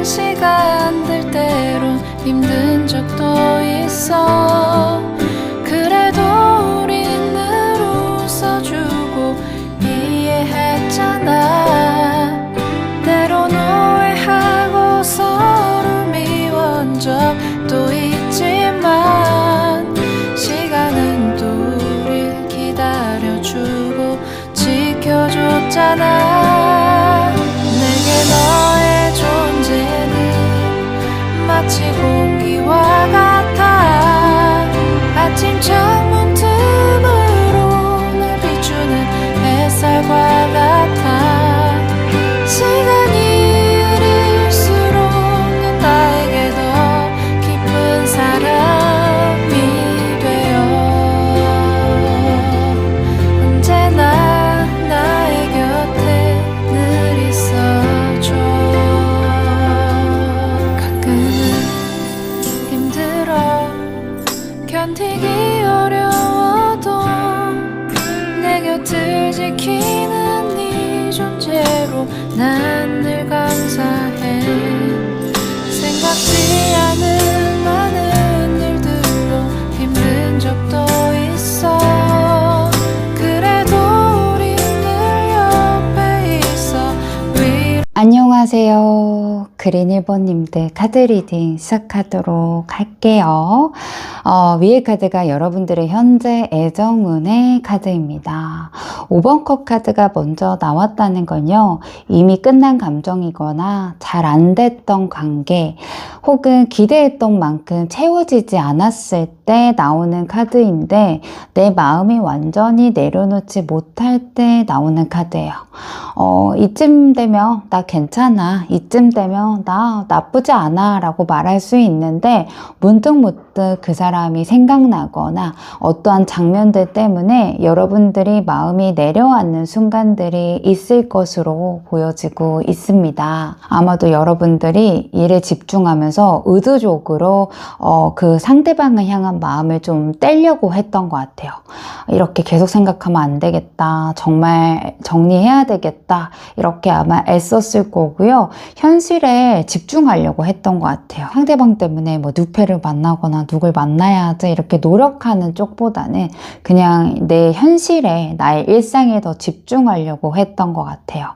시간들 때론 힘든 적도 있어. 그래도 우린 늘 웃어주고 이해했잖아. 때론 오해하고 서로 미워한 적도 있지만 시간은 또 우릴 기다려주고 지켜줬잖아. 내게 너의 존재는 마치 공기와 같아. 아침 창문 틈으로 날 비추는 햇살과 같아. 시간이 흐를수록 넌 나에게 더 깊은 사람이 되어 언제나 나의 곁에 늘 있어줘. 가끔은 힘들어 견디기 어려워도 내 곁을 지키는 네 존재로 난 늘 감사해. 생각지 않은 많은 일들로 힘든 적도 있어. 그래도 우린 늘 옆에 있어. 안녕하세요. 그린 1번님들 카드 리딩 시작하도록 할게요. 위의 카드가 여러분들의 현재 애정운의 카드입니다. 5번 컵 카드가 먼저 나왔다는 건요, 이미 끝난 감정이거나 잘 안 됐던 관계 혹은 기대했던 만큼 채워지지 않았을 때 나오는 카드인데, 내 마음이 완전히 내려놓지 못할 때 나오는 카드예요. 이쯤 되면 나 괜찮아, 이쯤 되면 나 나쁘지 않아 라고 말할 수 있는데, 문득 그 사람이 생각나거나 어떠한 장면들 때문에 여러분들이 마음이 내려앉는 순간들이 있을 것으로 보여지고 있습니다. 아마도 여러분들이 일에 집중하면서 의도적으로 그 상대방을 향한 마음을 좀 떼려고 했던 것 같아요. 이렇게 계속 생각하면 안 되겠다, 정말 정리해야 되겠다, 이렇게 아마 애썼을 거고요. 현실에 집중하려고 했던 것 같아요. 상대방 때문에 뭐 누페를 만나거나 누굴 만나야지 이렇게 노력하는 쪽보다는 그냥 내 현실에, 나의 일상에 더 집중하려고 했던 것 같아요.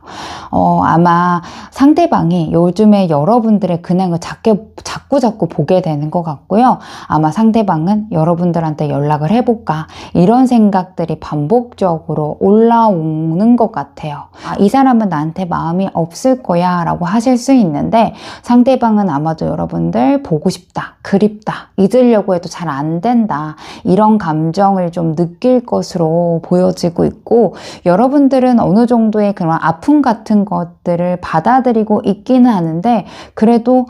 아마 상대방이 요즘에 여러분들의 근황을 자꾸 보게 되는 것 같고요. 아마 상대방은 여러분들한테 연락을 해볼까, 이런 생각들이 반복적으로 올라오는 것 같아요. 이 사람은 나한테 마음이 없을 거야 라고 하실 수 있는데, 상대방은 아마도 여러분들 보고 싶다, 그립다, 잊으려고 해도 잘 안 된다, 이런 감정을 좀 느낄 것으로 보여지고 있고, 여러분들은 어느 정도의 그런 아픔 같은 것들을 받아들이고 있기는 하는데, 그래도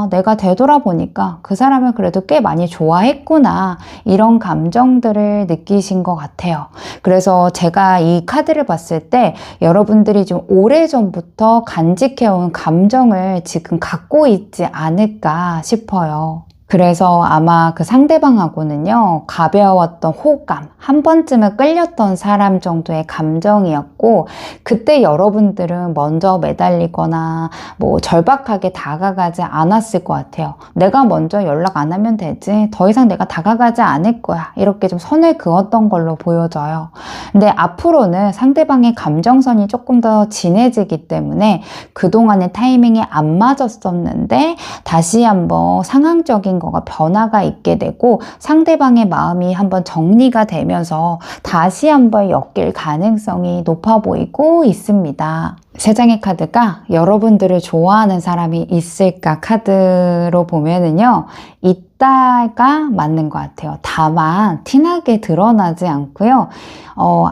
내가 되돌아보니까 그 사람을 그래도 꽤 많이 좋아했구나, 이런 감정들을 느끼신 것 같아요. 그래서 제가 이 카드를 봤을 때 여러분들이 좀 오래전부터 간직해온 감정을 지금 갖고 있지 않을까 싶어요. 그래서 아마 그 상대방하고는요, 가벼웠던 호감, 한 번쯤은 끌렸던 사람 정도의 감정이었고, 그때 여러분들은 먼저 매달리거나 뭐 절박하게 다가가지 않았을 것 같아요. 내가 먼저 연락 안 하면 되지, 더 이상 내가 다가가지 않을 거야, 이렇게 좀 선을 그었던 걸로 보여져요. 근데 앞으로는 상대방의 감정선이 조금 더 진해지기 때문에 그동안의 타이밍이 안 맞았었는데 다시 한번 상황적인 거가 변화가 있게 되고, 상대방의 마음이 한번 정리가 되면서 다시 한번 엮일 가능성이 높아 보이고 있습니다. 세 장의 카드가 여러분들을 좋아하는 사람이 있을까 카드로 보면은요, 있다가 맞는 것 같아요. 다만 티나게 드러나지 않고요.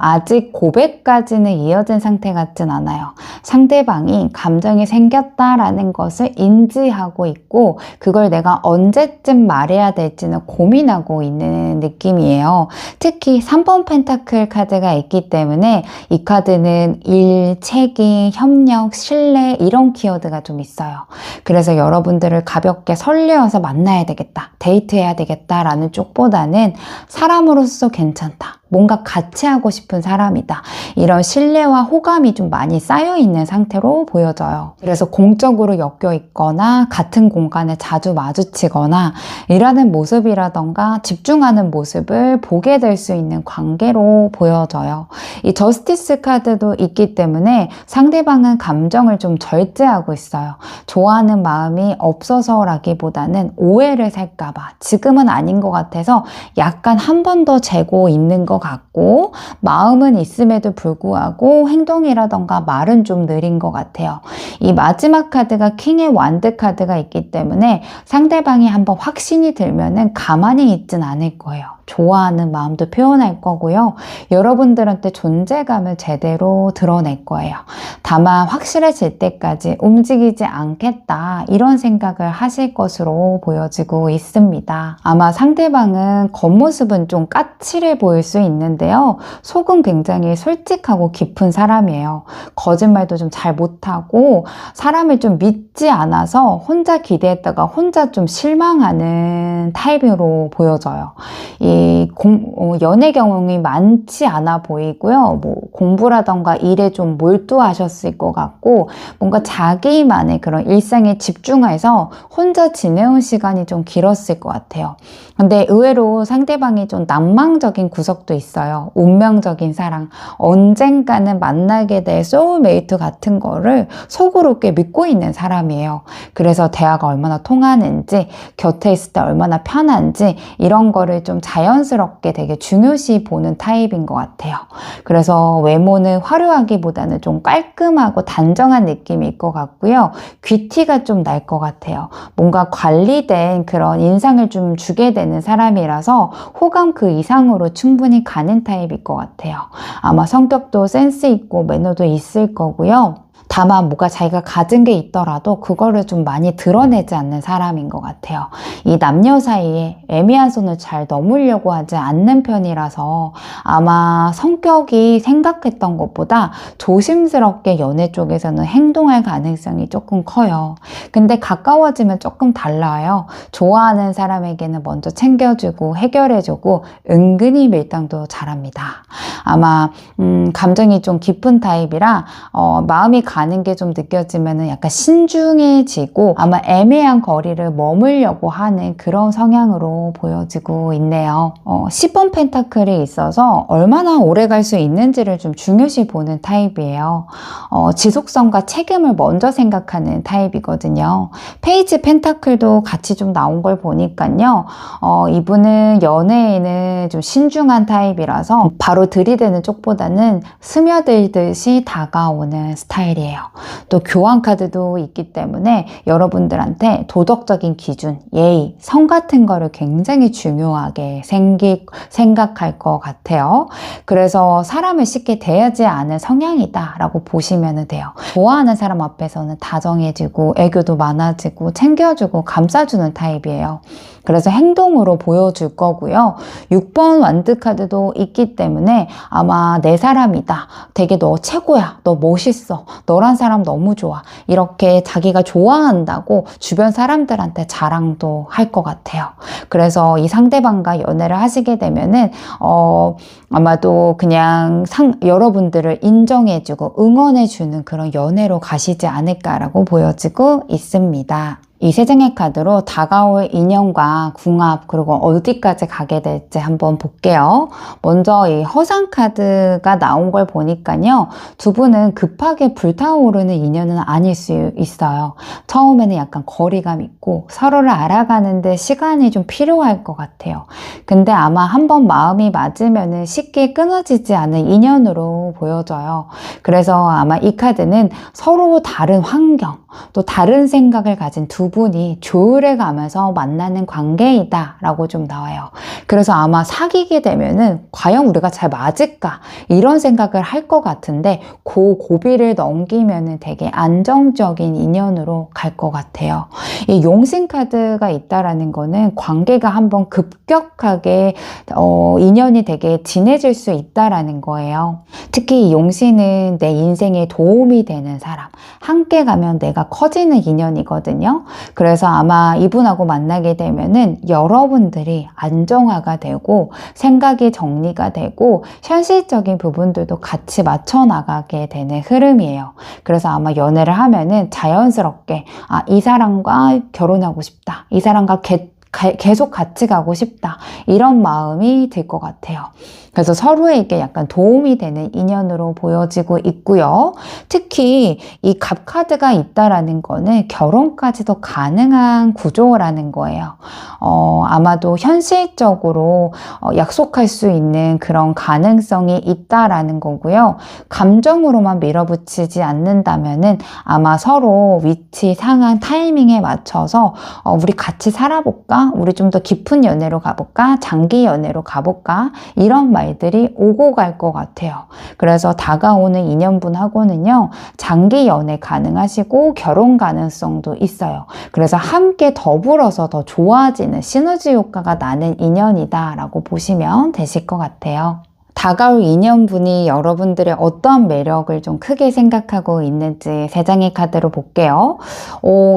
아직 고백까지는 이어진 상태 같진 않아요. 상대방이 감정이 생겼다라는 것을 인지하고 있고, 그걸 내가 언제쯤 말해야 될지는 고민하고 있는 느낌이에요. 특히 3번 펜타클 카드가 있기 때문에 이 카드는 일, 책임, 협력, 신뢰, 이런 키워드가 좀 있어요. 그래서 여러분들을 가볍게 설레어서 만나야 되겠다, 데이트해야 되겠다라는 쪽보다는 사람으로서 괜찮다, 뭔가 같이 하고 싶은 사람이다. 이런 신뢰와 호감이 좀 많이 쌓여 있는 상태로 보여져요. 그래서 공적으로 엮여 있거나 같은 공간에 자주 마주치거나 일하는 모습이라던가 집중하는 모습을 보게 될 수 있는 관계로 보여져요. 이 저스티스 카드도 있기 때문에 상대방은 감정을 좀 절제하고 있어요. 좋아하는 마음이 없어서라기보다는 오해를 살까봐 지금은 아닌 것 같아서 약간 한 번 더 재고 있는 것 같고 마음은 있음에도 불구하고 행동이라던가 말은 좀 느린 것 같아요. 이 마지막 카드가 킹의 완드 카드가 있기 때문에 상대방이 한번 확신이 들면은 가만히 있진 않을 거예요. 좋아하는 마음도 표현할 거고요. 여러분들한테 존재감을 제대로 드러낼 거예요. 다만 확실해질 때까지 움직이지 않겠다 이런 생각을 하실 것으로 보여지고 있습니다. 아마 상대방은 겉모습은 좀 까칠해 보일 수 있는데요. 속은 굉장히 솔직하고 깊은 사람이에요. 거짓말도 좀 잘 못하고 사람을 좀 믿지 않아서 혼자 기대했다가 혼자 좀 실망하는 타입으로 보여져요. 연애 경험이 많지 않아 보이고요. 뭐 공부라던가 일에 좀 몰두하셨을 것 같고 뭔가 자기만의 그런 일상에 집중해서 혼자 지내온 시간이 좀 길었을 것 같아요. 근데 의외로 상대방이 좀 낭만적인 구석도 있어요. 운명적인 사랑, 언젠가는 만나게 될 소울메이트 같은 거를 속으로 꽤 믿고 있는 사람이에요. 그래서 대화가 얼마나 통하는지, 곁에 있을 때 얼마나 편한지 이런 거를 좀 자연스럽게 되게 중요시 보는 타입인 것 같아요. 그래서 외모는 화려하기보다는 좀 깔끔하고 단정한 느낌일 것 같고요. 귀티가 좀 날 것 같아요. 뭔가 관리된 그런 인상을 좀 주게 되는 사람이라서 호감 그 이상으로 충분히 가는 타입일 것 같아요. 아마 성격도 센스 있고 매너도 있을 거고요. 다만 뭔가 자기가 가진 게 있더라도 그거를 좀 많이 드러내지 않는 사람인 것 같아요. 이 남녀 사이에 애매한 선을 잘 넘으려고 하지 않는 편이라서 아마 성격이 생각했던 것보다 조심스럽게 연애 쪽에서는 행동할 가능성이 조금 커요. 근데 가까워지면 조금 달라요. 좋아하는 사람에게는 먼저 챙겨주고 해결해주고 은근히 밀당도 잘합니다. 아마 감정이 좀 깊은 타입이라 마음이 가는 게 좀 느껴지면 약간 신중해지고 아마 애매한 거리를 머물려고 하는 그런 성향으로 보여지고 있네요. 10번 펜타클이 있어서 얼마나 오래 갈 수 있는지를 좀 중요시 보는 타입이에요. 지속성과 책임을 먼저 생각하는 타입이거든요. 페이지 펜타클도 같이 좀 나온 걸 보니까요. 이분은 연애에는 좀 신중한 타입이라서 바로 들이대는 쪽보다는 스며들듯이 다가오는 스타일이에요. 또 교환 카드도 있기 때문에 여러분들한테 도덕적인 기준, 예의, 성 같은 거를 굉장히 중요하게 생각할 것 같아요. 그래서 사람을 쉽게 대하지 않은 성향이다 라고 보시면 돼요. 좋아하는 사람 앞에서는 다정해지고 애교도 많아지고 챙겨주고 감싸주는 타입이에요. 그래서 행동으로 보여줄 거고요. 6번 완드 카드도 있기 때문에 아마 내 사람이다. 되게 너 최고야. 너 멋있어. 너란 사람 너무 좋아. 이렇게 자기가 좋아한다고 주변 사람들한테 자랑도 할 것 같아요. 그래서 이 상대방과 연애를 하시게 되면은 아마도 그냥 여러분들을 인정해주고 응원해주는 그런 연애로 가시지 않을까라고 보여지고 있습니다. 이 세 장의 카드로 다가올 인연과 궁합 그리고 어디까지 가게 될지 한번 볼게요. 먼저 이 허상 카드가 나온 걸 보니까요. 두 분은 급하게 불타오르는 인연은 아닐 수 있어요. 처음에는 약간 거리감 있고 서로를 알아가는데 시간이 좀 필요할 것 같아요. 근데 아마 한번 마음이 맞으면 쉽게 끊어지지 않은 인연으로 보여져요. 그래서 아마 이 카드는 서로 다른 환경 또 다른 생각을 가진 두 분이 조율해 가면서 만나는 관계이다 라고 좀 나와요. 그래서 아마 사귀게 되면은 과연 우리가 잘 맞을까 이런 생각을 할 것 같은데 그 고비를 넘기면은 되게 안정적인 인연으로 갈 것 같아요. 이 용신 카드가 있다라는 거는 관계가 한번 급격하게 인연이 되게 진해질 수 있다라는 거예요. 특히 이 용신은 내 인생에 도움이 되는 사람, 함께 가면 내가 커지는 인연이거든요. 그래서 아마 이분하고 만나게 되면은 여러분들이 안정화가 되고 생각이 정리가 되고 현실적인 부분들도 같이 맞춰 나가게 되는 흐름이에요. 그래서 아마 연애를 하면은 자연스럽게 이 사람과 결혼하고 싶다. 이 사람과 계속 같이 가고 싶다. 이런 마음이 들 것 같아요. 그래서 서로에게 약간 도움이 되는 인연으로 보여지고 있고요. 특히 이 갑카드가 있다라는 거는 결혼까지도 가능한 구조라는 거예요. 아마도 현실적으로 약속할 수 있는 그런 가능성이 있다라는 거고요. 감정으로만 밀어붙이지 않는다면은 아마 서로 위치, 상황, 타이밍에 맞춰서 우리 같이 살아볼까? 우리 좀 더 깊은 연애로 가볼까? 장기 연애로 가볼까? 이런 말들이 오고 갈 것 같아요. 그래서 다가오는 2년분하고는요, 장기 연애 가능하시고 결혼 가능성도 있어요. 그래서 함께 더불어서 더 좋아지는 시너지 효과가 나는 인연이다라고 보시면 되실 것 같아요. 다가올 2년분이 여러분들의 어떤 매력을 좀 크게 생각하고 있는지 세 장의 카드로 볼게요.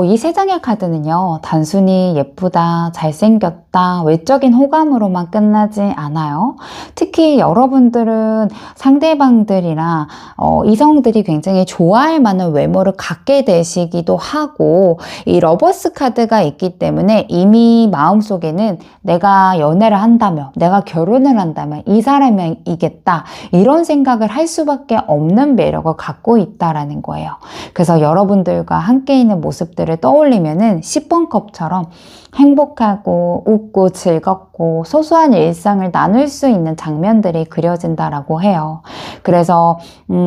이 세 장의 카드는요, 단순히 예쁘다, 잘생겼다, 외적인 호감으로만 끝나지 않아요. 특히 여러분들은 상대방들이나 이성들이 굉장히 좋아할 만한 외모를 갖게 되시기도 하고, 이 러버스 카드가 있기 때문에 이미 마음속에는 내가 연애를 한다면, 내가 결혼을 한다면 이 사람이 이겠다, 이런 생각을 할 수밖에 없는 매력을 갖고 있다라는 거예요. 그래서 여러분들과 함께 있는 모습들을 떠올리면은 10번 컵처럼 행복하고 웃고 즐겁고 소소한 일상을 나눌 수 있는 장면들이 그려진다라고 해요. 그래서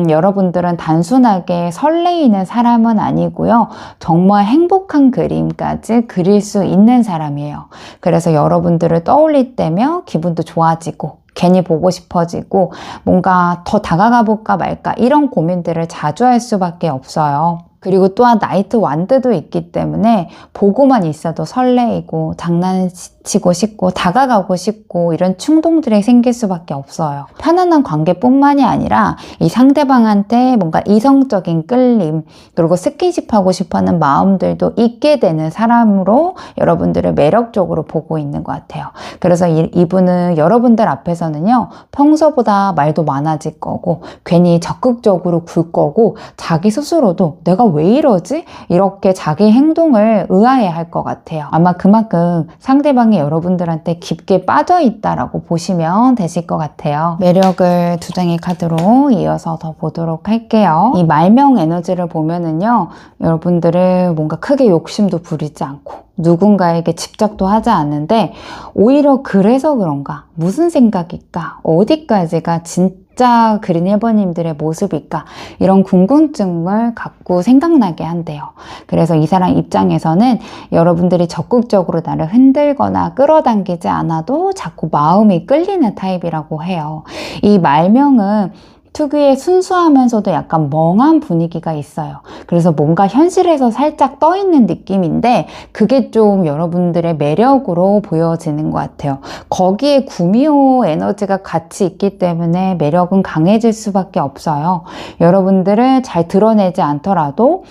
여러분들은 단순하게 설레이는 사람은 아니고요, 정말 행복한 그림까지 그릴 수 있는 사람이에요. 그래서 여러분들을 떠올릴 때면 기분도 좋아지고 괜히 보고 싶어지고 뭔가 더 다가가 볼까 말까 이런 고민들을 자주 할 수밖에 없어요. 그리고 또한 나이트 완드도 있기 때문에 보고만 있어도 설레이고 장난치고 싶고 다가가고 싶고 이런 충동들이 생길 수밖에 없어요. 편안한 관계뿐만이 아니라 이 상대방한테 뭔가 이성적인 끌림, 그리고 스킨십하고 싶어하는 마음들도 있게 되는 사람으로 여러분들을 매력적으로 보고 있는 것 같아요. 그래서 이분은 여러분들 앞에서는요, 평소보다 말도 많아질 거고 괜히 적극적으로 굴 거고 자기 스스로도 내가 왜 이러지? 이렇게 자기 행동을 의아해 할 것 같아요. 아마 그만큼 상대방이 여러분들한테 깊게 빠져 있다라고 보시면 되실 것 같아요. 매력을 두 장의 카드로 이어서 더 보도록 할게요. 이 말명 에너지를 보면은요, 여러분들은 뭔가 크게 욕심도 부리지 않고 누군가에게 집착도 하지 않는데, 오히려 그래서 그런가? 무슨 생각일까? 어디까지가 진짜 그린 1번님들의 모습일까? 이런 궁금증을 갖고 생각나게 한대요. 그래서 이 사람 입장에서는 여러분들이 적극적으로 나를 흔들거나 끌어당기지 않아도 자꾸 마음이 끌리는 타입이라고 해요. 이 말명은 특유의 순수하면서도 약간 멍한 분위기가 있어요. 그래서 뭔가 현실에서 살짝 떠있는 느낌인데 그게 좀 여러분들의 매력으로 보여지는 것 같아요. 거기에 구미호 에너지가 같이 있기 때문에 매력은 강해질 수밖에 없어요. 여러분들을 잘 드러내지 않더라도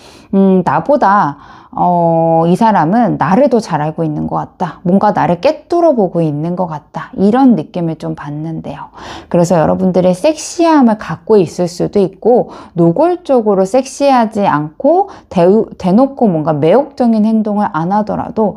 나보다 이 사람은 나를 더 잘 알고 있는 것 같다. 뭔가 나를 꿰뚫어 보고 있는 것 같다. 이런 느낌을 좀 받는데요. 그래서 여러분들의 섹시함을 갖고 있을 수도 있고, 노골적으로 섹시하지 않고 대놓고 뭔가 매혹적인 행동을 안 하더라도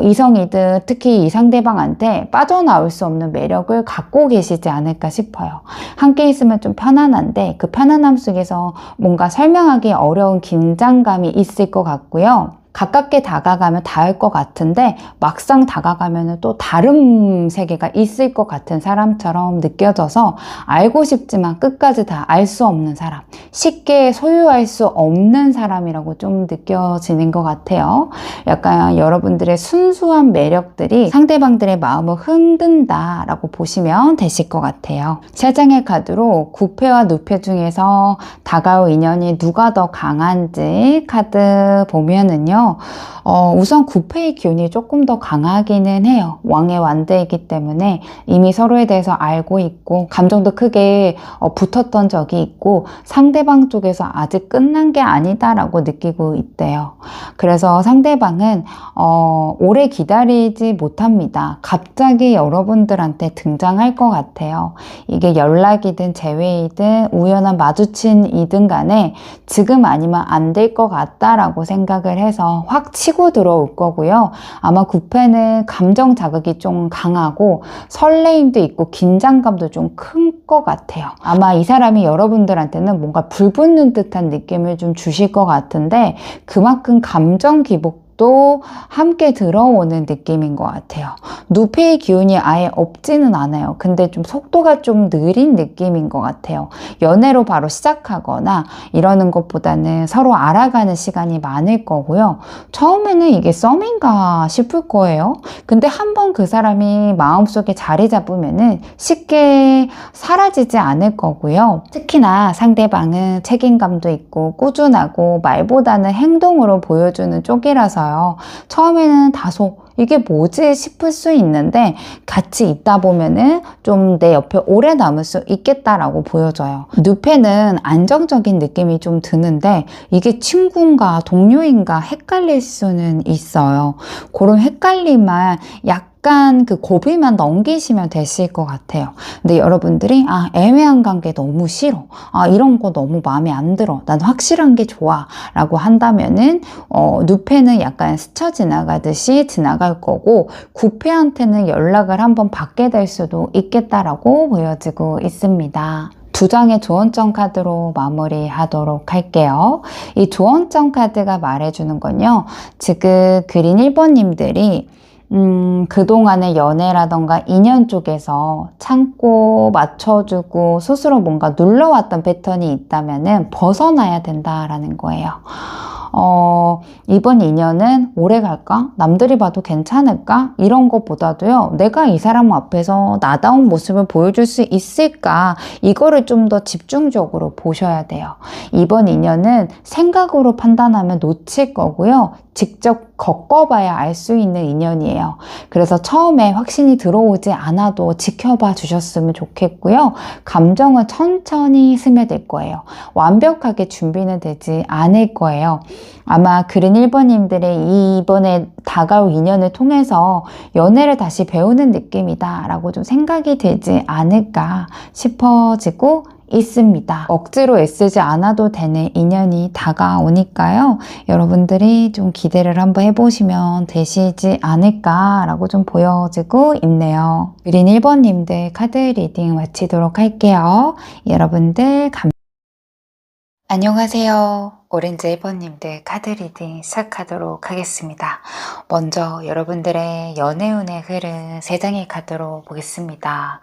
이성이든 특히 이 상대방한테 빠져나올 수 없는 매력을 갖고 계시지 않을까 싶어요. 함께 있으면 좀 편안한데 그 편안함 속에서 뭔가 설명하기 어려운 긴장감이 있을 것 같고요. 가깝게 다가가면 닿을 것 같은데 막상 다가가면 또 다른 세계가 있을 것 같은 사람처럼 느껴져서 알고 싶지만 끝까지 다 알 수 없는 사람, 쉽게 소유할 수 없는 사람이라고 좀 느껴지는 것 같아요. 약간 여러분들의 순수한 매력들이 상대방들의 마음을 흔든다라고 보시면 되실 것 같아요. 세 장의 카드로 구패와 누패 중에서 다가올 인연이 누가 더 강한지 카드 보면은요, 있는데요. 우선 구패의 기운이 조금 더 강하기는 해요. 왕의 완대이기 때문에 이미 서로에 대해서 알고 있고 감정도 크게 붙었던 적이 있고 상대방 쪽에서 아직 끝난 게 아니다라고 느끼고 있대요. 그래서 상대방은 오래 기다리지 못합니다. 갑자기 여러분들한테 등장할 것 같아요. 이게 연락이든 재회이든 우연한 마주친이든 간에 지금 아니면 안 될 것 같다라고 생각을 해서 확 치고 들어올 거고요. 아마 구패는 감정 자극이 좀 강하고 설레임도 있고 긴장감도 좀 큰 것 같아요. 아마 이 사람이 여러분들한테는 뭔가 불붙는 듯한 느낌을 좀 주실 것 같은데 그만큼 감정 기복도 함께 들어오는 느낌인 것 같아요. 누페의 기운이 아예 없지는 않아요. 근데 좀 속도가 좀 느린 느낌인 것 같아요. 연애로 바로 시작하거나 이러는 것보다는 서로 알아가는 시간이 많을 거고요. 처음에는 이게 썸인가 싶을 거예요. 근데 한번 그 사람이 마음속에 자리 잡으면은 쉽게 사라지지 않을 거고요. 특히나 상대방은 책임감도 있고 꾸준하고 말보다는 행동으로 보여주는 쪽이라서요. 처음에는 다소 이게 뭐지 싶을 수 있는데 같이 있다 보면은 좀 내 옆에 오래 남을 수 있겠다라고 보여져요. 누페는 안정적인 느낌이 좀 드는데 이게 친구인가 동료인가 헷갈릴 수는 있어요. 그런 헷갈림만 약간 그 고비만 넘기시면 되실 것 같아요. 근데 여러분들이 애매한 관계 너무 싫어. 이런 거 너무 마음에 안 들어. 난 확실한 게 좋아. 라고 한다면은 누페는 약간 스쳐 지나가듯이 지나갈 거고 구페한테는 연락을 한번 받게 될 수도 있겠다라고 보여지고 있습니다. 두 장의 조언점 카드로 마무리하도록 할게요. 이 조언점 카드가 말해주는 건요. 지금 그린 1번님들이 그동안의 연애라던가 인연 쪽에서 참고 맞춰주고 스스로 뭔가 눌러왔던 패턴이 있다면은 벗어나야 된다라는 거예요. 이번 인연은 오래 갈까? 남들이 봐도 괜찮을까? 이런 것보다도요, 내가 이 사람 앞에서 나다운 모습을 보여줄 수 있을까? 이거를 좀 더 집중적으로 보셔야 돼요. 이번 인연은 생각으로 판단하면 놓칠 거고요. 직접 겪어봐야 알 수 있는 인연이에요. 그래서 처음에 확신이 들어오지 않아도 지켜봐 주셨으면 좋겠고요. 감정은 천천히 스며들 거예요. 완벽하게 준비는 되지 않을 거예요. 아마 그린 1번님들의 이번에 다가올 인연을 통해서 연애를 다시 배우는 느낌이다 라고 좀 생각이 되지 않을까 싶어지고 있습니다. 억지로 애쓰지 않아도 되는 인연이 다가오니까요. 여러분들이 좀 기대를 한번 해보시면 되시지 않을까라고 좀 보여지고 있네요. 그린 1번님들 카드 리딩 마치도록 할게요. 여러분들 안녕하세요. 오렌지 1번님들 카드 리딩 시작하도록 하겠습니다. 먼저 여러분들의 연애운의 흐름 3장의 카드로 보겠습니다.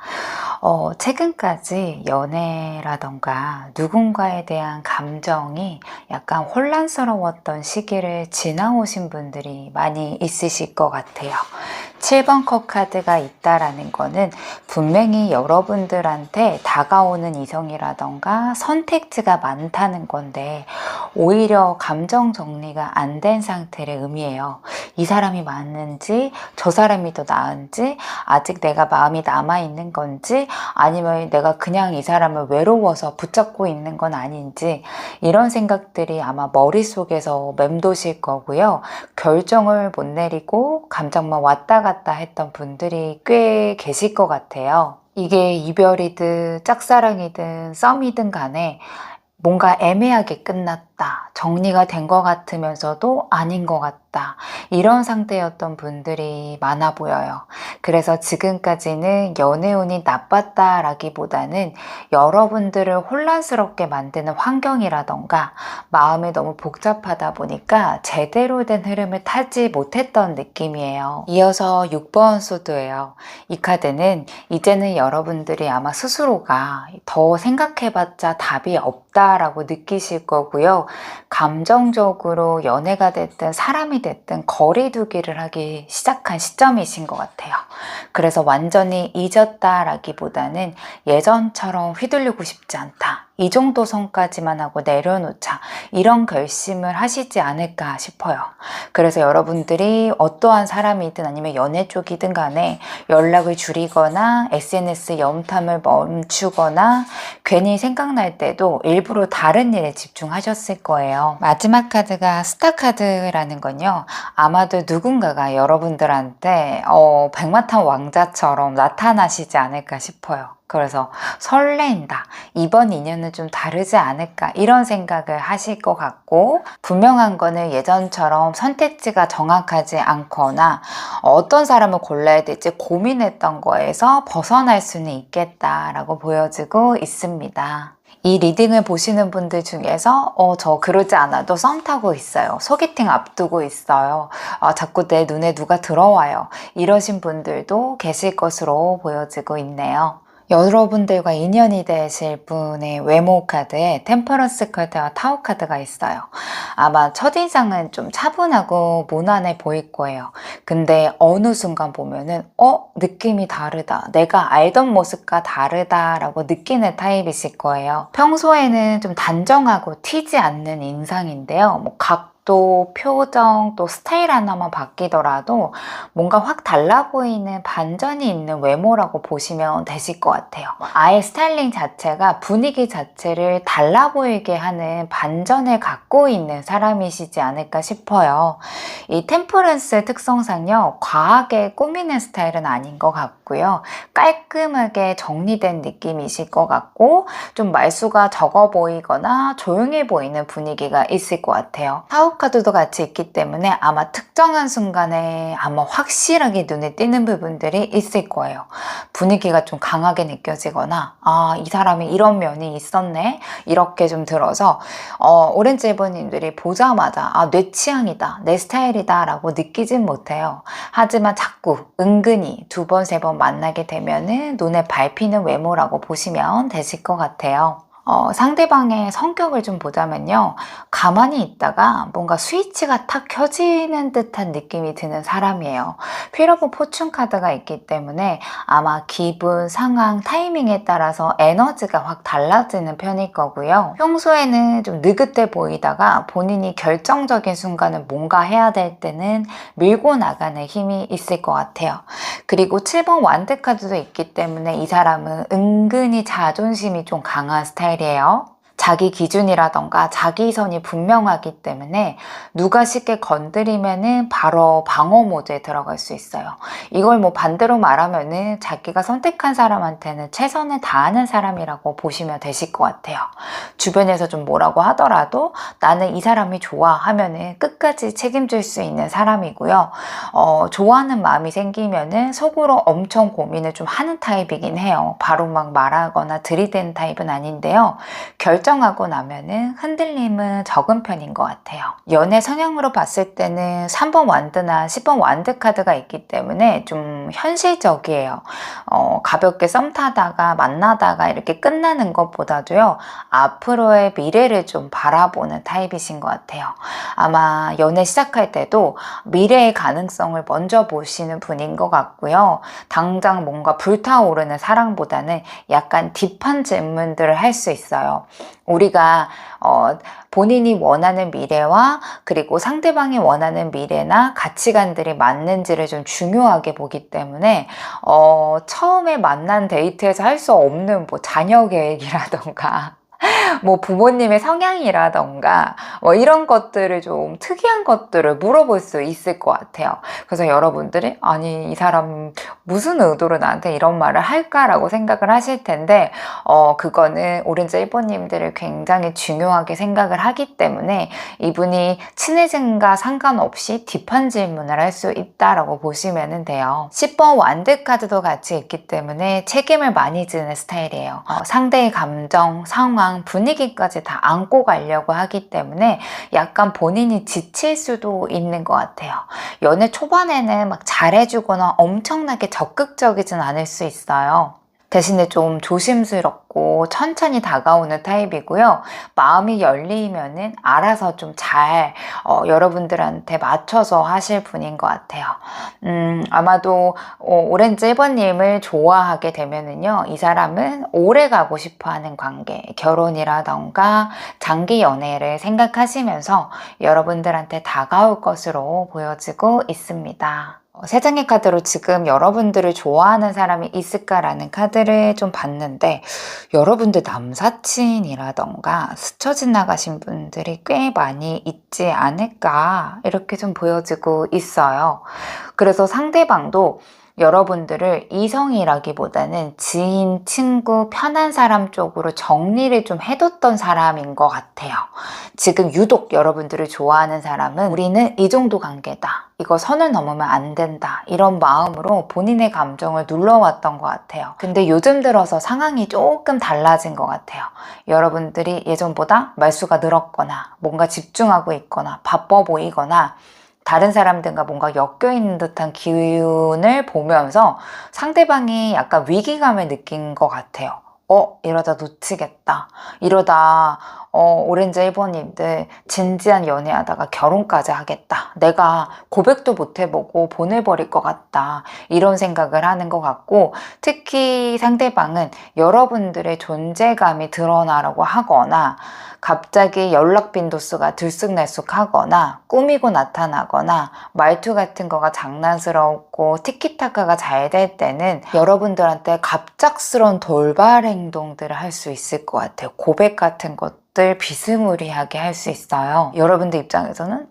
최근까지 연애라던가 누군가에 대한 감정이 약간 혼란스러웠던 시기를 지나오신 분들이 많이 있으실 것 같아요. 7번 컵 카드가 있다라는 거는 분명히 여러분들한테 다가오는 이성이라던가 선택지가 많다는 건데 오히려 감정 정리가 안 된 상태를 의미해요. 이 사람이 맞는지 저 사람이 더 나은지 아직 내가 마음이 남아있는 건지 아니면 내가 그냥 이 사람을 외로워서 붙잡고 있는 건 아닌지 이런 생각들이 아마 머릿속에서 맴도실 거고요. 결정을 못 내리고 감정만 왔다 갔다 했던 분들이 꽤 계실 것 같아요. 이게 이별이든 짝사랑이든 썸이든 간에 뭔가 애매하게 끝났다. 정리가 된 것 같으면서도 아닌 것 같다. 이런 상태였던 분들이 많아 보여요. 그래서 지금까지는 연애운이 나빴다라기보다는 여러분들을 혼란스럽게 만드는 환경이라던가 마음이 너무 복잡하다 보니까 제대로 된 흐름을 타지 못했던 느낌이에요. 이어서 6번 소드예요. 이 카드는 이제는 여러분들이 아마 스스로가 더 생각해봤자 답이 없다라고 느끼실 거고요. 감정적으로 연애가 됐든 사람이 됐든 거리두기를 하기 시작한 시점이신 것 같아요. 그래서 완전히 잊었다라기보다는 예전처럼 휘둘리고 싶지 않다. 이 정도 선까지만 하고 내려놓자, 이런 결심을 하시지 않을까 싶어요. 그래서 여러분들이 어떠한 사람이든 아니면 연애 쪽이든 간에 연락을 줄이거나 SNS 염탐을 멈추거나 괜히 생각날 때도 일부러 다른 일에 집중하셨을 거예요. 마지막 카드가 스타 카드라는 건요, 아마도 누군가가 여러분들한테 백마탄 왕자처럼 나타나시지 않을까 싶어요. 그래서 설렌다, 이번 인연은 좀 다르지 않을까, 이런 생각을 하실 것 같고, 분명한 거는 예전처럼 선택지가 정확하지 않거나 어떤 사람을 골라야 될지 고민했던 거에서 벗어날 수는 있겠다라고 보여지고 있습니다. 이 리딩을 보시는 분들 중에서 저 그러지 않아도 썸 타고 있어요, 소개팅 앞두고 있어요, 자꾸 내 눈에 누가 들어와요, 이러신 분들도 계실 것으로 보여지고 있네요. 여러분들과 인연이 되실 분의 외모 카드에 템퍼런스 카드와 타워 카드가 있어요. 아마 첫인상은 좀 차분하고 무난해 보일 거예요. 근데 어느 순간 보면은 느낌이 다르다, 내가 알던 모습과 다르다라고 느끼는 타입이실 거예요. 평소에는 좀 단정하고 튀지 않는 인상인데요, 또 표정, 또 스타일 하나만 바뀌더라도 뭔가 확 달라 보이는 반전이 있는 외모라고 보시면 되실 것 같아요. 아예 스타일링 자체가 분위기 자체를 달라 보이게 하는 반전을 갖고 있는 사람이시지 않을까 싶어요. 이 템퍼런스의 특성상요, 과하게 꾸미는 스타일은 아닌 것 같고요, 깔끔하게 정리된 느낌이실 것 같고, 좀 말수가 적어 보이거나 조용해 보이는 분위기가 있을 것 같아요. 카드도 같이 있기 때문에 아마 특정한 순간에 아마 확실하게 눈에 띄는 부분들이 있을 거예요. 분위기가 좀 강하게 느껴지거나, 이 사람이 이런 면이 있었네, 이렇게 좀 들어서 오렌지 1번님들이 보자마자 내 취향이다, 내 스타일이다 라고 느끼진 못해요. 하지만 자꾸 은근히 2번, 3번 만나게 되면은 눈에 밟히는 외모라고 보시면 되실 것 같아요. 상대방의 성격을 좀 보자면요, 가만히 있다가 뭔가 스위치가 탁 켜지는 듯한 느낌이 드는 사람이에요. 휠 오브 포춘 카드가 있기 때문에 아마 기분, 상황, 타이밍에 따라서 에너지가 확 달라지는 편일 거고요. 평소에는 좀 느긋해 보이다가 본인이 결정적인 순간에 뭔가 해야 될 때는 밀고 나가는 힘이 있을 것 같아요. 그리고 7번 완드 카드도 있기 때문에 이 사람은 은근히 자존심이 좀 강한 스타일이에요. 자기 기준이라던가 자기선이 분명하기 때문에 누가 쉽게 건드리면은 바로 방어 모드에 들어갈 수 있어요. 이걸 반대로 말하면은 자기가 선택한 사람한테는 최선을 다하는 사람이라고 보시면 되실 것 같아요. 주변에서 좀 뭐라고 하더라도 나는 이 사람이 좋아 하면은 끝까지 책임질 수 있는 사람이고요. 좋아하는 마음이 생기면은 속으로 엄청 고민을 좀 하는 타입이긴 해요. 바로 막 말하거나 들이대는 타입은 아닌데요, 결정하고 나면은 흔들림은 적은 편인 것 같아요. 연애 성향으로 봤을 때는 3번 완드나 10번 완드 카드가 있기 때문에 좀 현실적이에요. 가볍게 썸 타다가 만나다가 이렇게 끝나는 것보다도요, 앞으로의 미래를 좀 바라보는 타입이신 것 같아요. 아마 연애 시작할 때도 미래의 가능성을 먼저 보시는 분인 것 같고요. 당장 뭔가 불타오르는 사랑보다는 약간 딥한 질문들을 할 수 있어요. 우리가 본인이 원하는 미래와 그리고 상대방이 원하는 미래나 가치관들이 맞는지를 좀 중요하게 보기 때문에 처음에 만난 데이트에서 할 수 없는 자녀 계획이라던가 부모님의 성향이라던가 이런 것들을 좀 특이한 것들을 물어볼 수 있을 것 같아요. 그래서 여러분들이 아니 이 사람 무슨 의도로 나한테 이런 말을 할까라고 생각을 하실 텐데 그거는 오렌지 1번님들을 굉장히 중요하게 생각을 하기 때문에 이분이 친해진과 상관없이 딥한 질문을 할 수 있다라고 보시면 돼요. 10번 완드 카드도 같이 있기 때문에 책임을 많이 지는 스타일이에요. 상대의 감정, 상황, 분위기까지 다 안고 가려고 하기 때문에 약간 본인이 지칠 수도 있는 것 같아요. 연애 초반에는 막 잘해주거나 엄청나게 적극적이진 않을 수 있어요. 대신에 좀 조심스럽고 천천히 다가오는 타입이고요. 마음이 열리면은 알아서 좀 잘 여러분들한테 맞춰서 하실 분인 것 같아요. 아마도 오렌지 1번님을 좋아하게 되면은요, 이 사람은 오래 가고 싶어 하는 관계, 결혼이라던가 장기 연애를 생각하시면서 여러분들한테 다가올 것으로 보여지고 있습니다. 세 장의 카드로 지금 여러분들을 좋아하는 사람이 있을까라는 카드를 좀 봤는데, 여러분들 남사친이라던가 스쳐 지나가신 분들이 꽤 많이 있지 않을까 이렇게 좀 보여지고 있어요. 그래서 상대방도 여러분들을 이성이라기보다는 지인, 친구, 편한 사람 쪽으로 정리를 좀 해뒀던 사람인 것 같아요. 지금 유독 여러분들을 좋아하는 사람은 우리는 이 정도 관계다, 이거 선을 넘으면 안 된다, 이런 마음으로 본인의 감정을 눌러왔던 것 같아요. 근데 요즘 들어서 상황이 조금 달라진 것 같아요. 여러분들이 예전보다 말수가 늘었거나 뭔가 집중하고 있거나 바빠 보이거나 다른 사람들과 뭔가 엮여있는 듯한 기운을 보면서 상대방이 약간 위기감을 느낀 것 같아요. 이러다 놓치겠다. 이러다 오렌지 1번님들 진지한 연애하다가 결혼까지 하겠다. 내가 고백도 못 해보고 보내버릴 것 같다. 이런 생각을 하는 것 같고, 특히 상대방은 여러분들의 존재감이 드러나려고 하거나 갑자기 연락 빈도수가 들쑥날쑥하거나 꾸미고 나타나거나 말투 같은 거가 장난스럽고 티키타카가 잘 될 때는 여러분들한테 갑작스러운 돌발 행동들을 할 수 있을 것 같아요. 고백 같은 것들 비스무리하게 할 수 있어요. 여러분들 입장에서는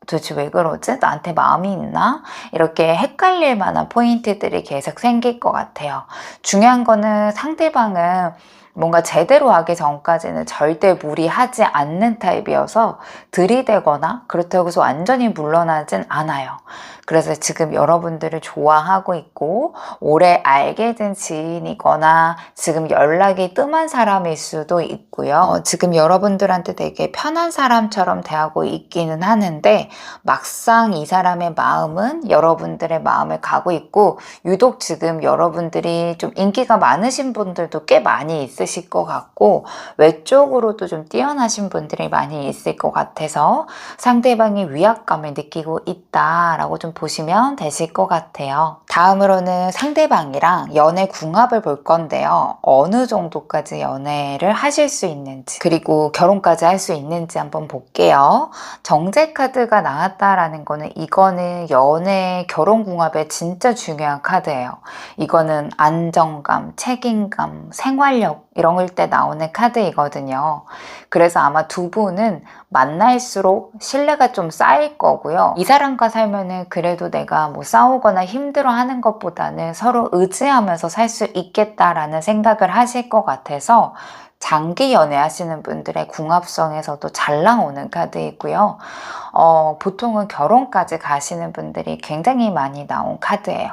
도대체 왜 그러지? 나한테 마음이 있나? 이렇게 헷갈릴 만한 포인트들이 계속 생길 것 같아요. 중요한 거는 상대방은 뭔가 제대로 하기 전까지는 절대 무리하지 않는 타입이어서 들이대거나 그렇다고 해서 완전히 물러나진 않아요. 그래서 지금 여러분들을 좋아하고 있고 오래 알게 된 지인이거나 지금 연락이 뜸한 사람일 수도 있고요. 지금 여러분들한테 되게 편한 사람처럼 대하고 있기는 하는데 막상 이 사람의 마음은 여러분들의 마음을 가고 있고, 유독 지금 여러분들이 좀 인기가 많으신 분들도 꽤 많이 있으실 것 같고 외적으로도 좀 뛰어나신 분들이 많이 있을 것 같아서 상대방이 위압감을 느끼고 있다라고 좀 보시면 되실 것 같아요. 다음으로는 상대방이랑 연애 궁합을 볼 건데요. 어느 정도까지 연애를 하실 수 있는지, 그리고 결혼까지 할 수 있는지 한번 볼게요. 정제 카드가 나왔다라는 거는 이거는 연애 결혼 궁합에 진짜 중요한 카드예요. 이거는 안정감, 책임감, 생활력 이런 걸 때 나오는 카드이거든요. 그래서 아마 두 분은 만날수록 신뢰가 좀 쌓일 거고요. 이 사람과 살면은 그래도 내가 뭐 싸우거나 힘들어하는 것보다는 서로 의지하면서 살 수 있겠다라는 생각을 하실 것 같아서 장기 연애하시는 분들의 궁합성에서도 잘 나오는 카드이고요. 보통은 결혼까지 가시는 분들이 굉장히 많이 나온 카드예요.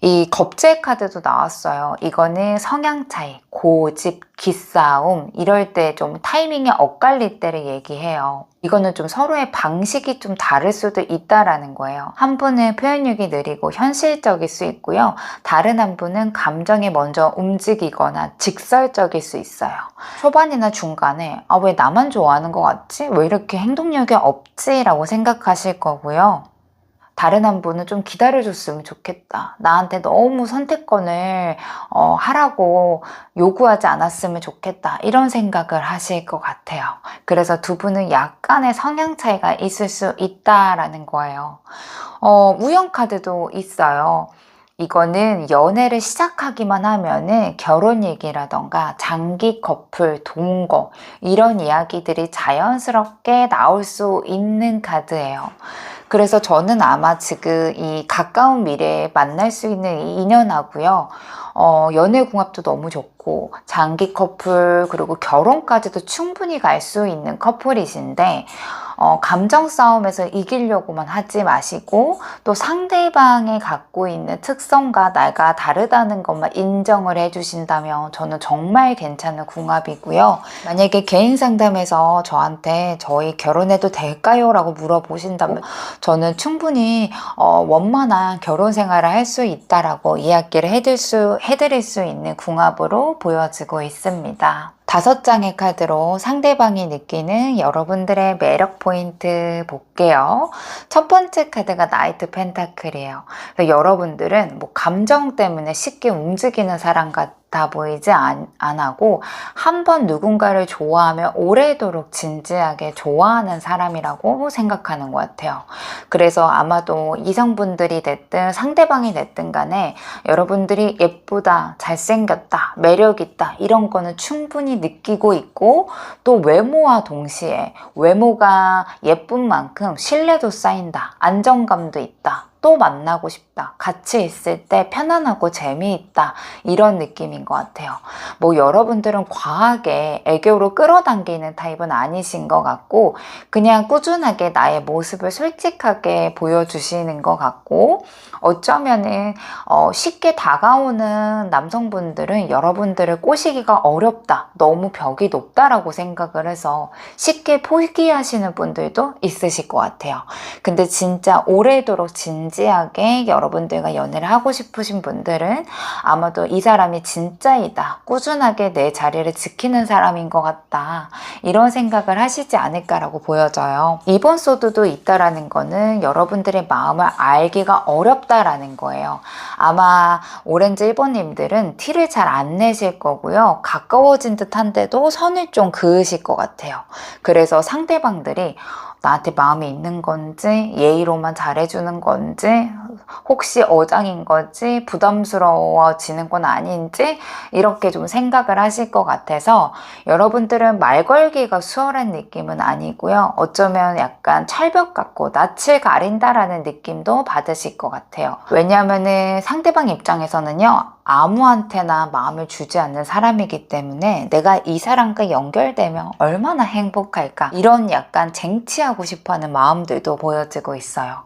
이 겁제 카드도 나왔어요. 이거는 성향 차이, 고집, 기싸움 이럴 때 좀 타이밍이 엇갈릴 때를 얘기해요. 이거는 좀 서로의 방식이 좀 다를 수도 있다라는 거예요. 한 분은 표현력이 느리고 현실적일 수 있고요. 다른 한 분은 감정이 먼저 움직이거나 직설적일 수 있어요. 초반이나 중간에 왜 나만 좋아하는 것 같지? 왜 이렇게 행동력이 없지? 라고 생각하실 거고요. 다른 한 분은 좀 기다려줬으면 좋겠다. 나한테 너무 선택권을 하라고 요구하지 않았으면 좋겠다. 이런 생각을 하실 것 같아요. 그래서 두 분은 약간의 성향 차이가 있을 수 있다라는 거예요. 우연 카드도 있어요. 이거는 연애를 시작하기만 하면은 결혼 얘기라던가 장기 커플, 동거 이런 이야기들이 자연스럽게 나올 수 있는 카드예요. 그래서 저는 아마 지금 이 가까운 미래에 만날 수 있는 이 인연하고요. 연애 궁합도 너무 좋고 장기 커플 그리고 결혼까지도 충분히 갈 수 있는 커플이신데 감정 싸움에서 이기려고만 하지 마시고 또 상대방이 갖고 있는 특성과 나가 다르다는 것만 인정을 해주신다면 저는 정말 괜찮은 궁합이고요. 만약에 개인 상담에서 저한테 저희 결혼해도 될까요? 라고 물어보신다면 저는 충분히 원만한 결혼 생활을 할 수 있다라고 이야기를 해드릴 수 있는 궁합으로 보여지고 있습니다. 5장의 카드로 상대방이 느끼는 여러분들의 매력 포인트 볼게요. 첫 번째 카드가 나이트 펜타클이에요. 여러분들은 뭐 감정 때문에 쉽게 움직이는 사람 같아 보이지 않고 한번 누군가를 좋아하면 오래도록 진지하게 좋아하는 사람이라고 생각하는 것 같아요. 그래서 아마도 이성분들이 됐든 상대방이 됐든 간에 여러분들이 예쁘다, 잘생겼다, 매력있다 이런 거는 충분히 느끼고 있고 또 외모와 동시에 외모가 예쁜 만큼 신뢰도 쌓인다, 안정감도 있다, 또 만나고 싶다, 같이 있을 때 편안하고 재미있다 이런 느낌인 것 같아요. 뭐 여러분들은 과하게 애교로 끌어당기는 타입은 아니신 것 같고 그냥 꾸준하게 나의 모습을 솔직하게 보여주시는 것 같고 어쩌면은 쉽게 다가오는 남성분들은 여러분들을 꼬시기가 어렵다, 너무 벽이 높다라고 생각을 해서 쉽게 포기하시는 분들도 있으실 것 같아요. 근데 진짜 오래도록 진지하게 여러분들과 연애를 하고 싶으신 분들은 아마도 이 사람이 진짜이다, 꾸준하게 내 자리를 지키는 사람인 것 같다 이런 생각을 하시지 않을까라고 보여져요. 이번 소드도 있다라는 거는 여러분들의 마음을 알기가 어렵다라는 거예요. 아마 오렌지 1번님들은 티를 잘 안 내실 거고요. 가까워진 듯한데도 선을 좀 그으실 것 같아요. 그래서 상대방들이 나한테 마음이 있는 건지 예의로만 잘해주는 건지 혹시 어장인 거지 부담스러워지는 건 아닌지 이렇게 좀 생각을 하실 것 같아서 여러분들은 말 걸기가 수월한 느낌은 아니고요. 어쩌면 약간 철벽 같고 낯을 가린다라는 느낌도 받으실 것 같아요. 왜냐하면은 상대방 입장에서는요. 아무한테나 마음을 주지 않는 사람이기 때문에 내가 이 사람과 연결되면 얼마나 행복할까 이런 약간 쟁취하고 싶어하는 마음들도 보여지고 있어요.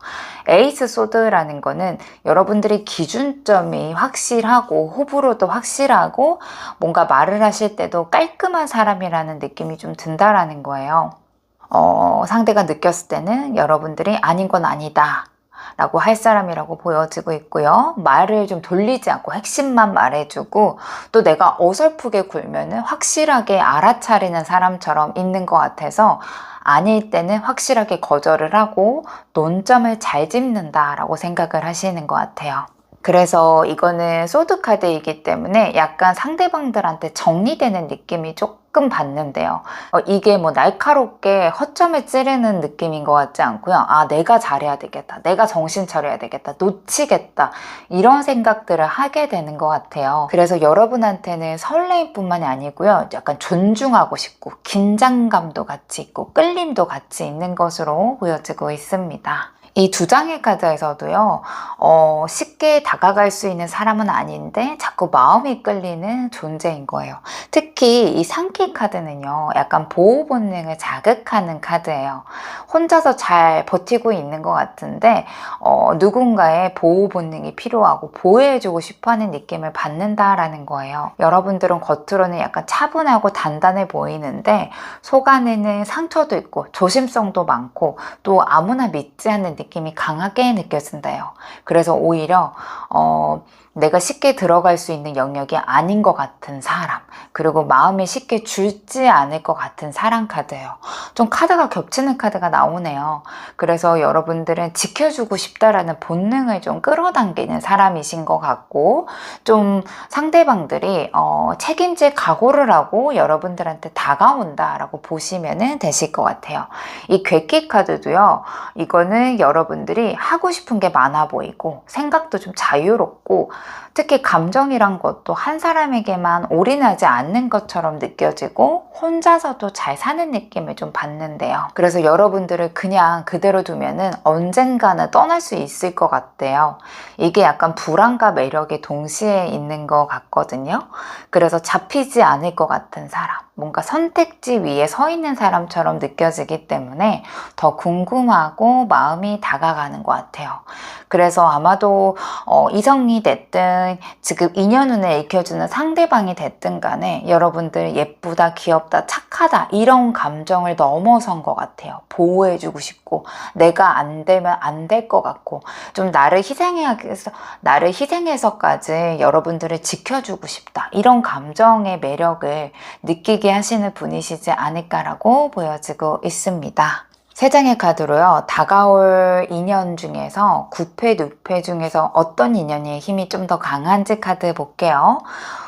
에이스 소드라는 거는 여러분들이 기준점이 확실하고 호불호도 확실하고 뭔가 말을 하실 때도 깔끔한 사람이라는 느낌이 좀 든다라는 거예요. 상대가 느꼈을 때는 여러분들이 아닌 건 아니다 라고 할 사람이라고 보여지고 있고요. 말을 좀 돌리지 않고 핵심만 말해주고 또 내가 어설프게 굴면은 확실하게 알아차리는 사람처럼 있는 것 같아서 아닐 때는 확실하게 거절을 하고 논점을 잘 짚는다라고 생각을 하시는 것 같아요. 그래서 이거는 소드 카드이기 때문에 약간 상대방들한테 정리되는 느낌이 조금 받는데요. 이게 뭐 날카롭게 허점을 찌르는 느낌인 것 같지 않고요. 아, 내가 잘해야 되겠다, 내가 정신 차려야 되겠다, 놓치겠다 이런 생각들을 하게 되는 것 같아요. 그래서 여러분한테는 설레임뿐만이 아니고요. 약간 존중하고 싶고 긴장감도 같이 있고 끌림도 같이 있는 것으로 보여지고 있습니다. 이 2장의 카드에서도요, 쉽게 다가갈 수 있는 사람은 아닌데 자꾸 마음이 끌리는 존재인 거예요. 특히 이 상키 카드는요, 약간 보호 본능을 자극하는 카드예요. 혼자서 잘 버티고 있는 것 같은데 누군가의 보호 본능이 필요하고 보호해주고 싶어하는 느낌을 받는다라는 거예요. 여러분들은 겉으로는 약간 차분하고 단단해 보이는데 속 안에는 상처도 있고 조심성도 많고 또 아무나 믿지 않는 느낌이 강하게 느껴진대요. 그래서 오히려 내가 쉽게 들어갈 수 있는 영역이 아닌 것 같은 사람, 그리고 마음이 쉽게 줄지 않을 것 같은 사람 카드예요. 좀 카드가 겹치는 카드가 나오네요. 그래서 여러분들은 지켜주고 싶다라는 본능을 좀 끌어당기는 사람이신 것 같고 좀 상대방들이 책임질 각오를 하고 여러분들한테 다가온다라고 보시면 되실 것 같아요. 이 괴기 카드도요. 이거는 여러분들이 하고 싶은 게 많아 보이고 생각도 좀 자유롭고 특히 감정이란 것도 한 사람에게만 올인하지 않는 것처럼 느껴지고 혼자서도 잘 사는 느낌을 좀 받는데요. 그래서 여러분들을 그냥 그대로 두면은 언젠가는 떠날 수 있을 것 같대요. 이게 약간 불안과 매력이 동시에 있는 것 같거든요. 그래서 잡히지 않을 것 같은 사람, 뭔가 선택지 위에 서 있는 사람처럼 느껴지기 때문에 더 궁금하고 마음이 다가가는 것 같아요. 그래서 아마도 이성이 됐든 지금 인연 운을 익혀주는 상대방이 됐든 간에 여러분들 예쁘다, 귀엽다, 착하다 이런 감정을 넘어선 것 같아요. 보호해주고 싶고 내가 안 되면 안 될 것 같고 좀 나를 희생해서까지 여러분들을 지켜주고 싶다 이런 감정의 매력을 느끼게 하시는 분이시지 않을까라고 보여지고 있습니다. 세 장의 카드로요. 다가올 인연 중에서 9패, 6패 중에서 어떤 인연의 힘이 좀 더 강한지 카드 볼게요.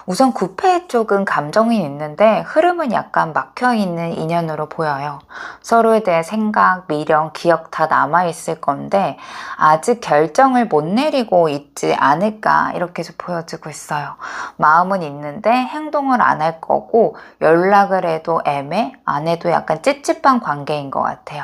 우선 9패 쪽은 감정이 있는데 흐름은 약간 막혀있는 인연으로 보여요. 서로에 대해 생각, 미련, 기억 다 남아있을 건데 아직 결정을 못 내리고 있지 않을까 이렇게 보여지고 있어요. 마음은 있는데 행동을 안 할 거고 연락을 해도 애매, 안 해도 약간 찝찝한 관계인 것 같아요.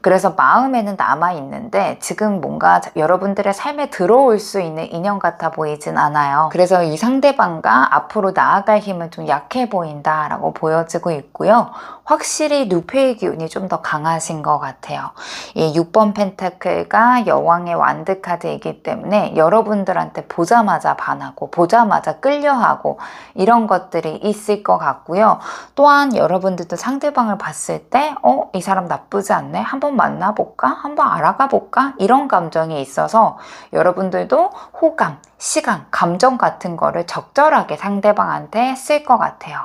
그래서 마음에는 남아있는데 지금 뭔가 여러분들의 삶에 들어올 수 있는 인연 같아 보이진 않아요. 그래서 이 상대방과 앞으로 나아갈 힘은 좀 약해 보인다라고 보여지고 있고요. 확실히 누페의 기운이 좀 더 강하신 것 같아요. 이 6번 펜타클과 여왕의 완드 카드이기 때문에 여러분들한테 보자마자 반하고 보자마자 끌려하고 이런 것들이 있을 것 같고요. 또한 여러분들도 상대방을 봤을 때 이 사람 나쁘지 않네? 한번 만나볼까? 한번 알아가 볼까? 이런 감정이 있어서 여러분들도 호감, 시간, 감정 같은 거를 적절하게 상대방한테 쓸 것 같아요.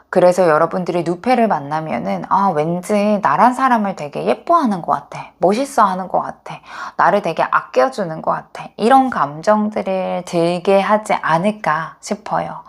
그래서 여러분들이 누페를 만나면은 왠지 나란 사람을 되게 예뻐하는 것 같아, 멋있어 하는 것 같아, 나를 되게 아껴주는 것 같아 이런 감정들을 들게 하지 않을까 싶어요.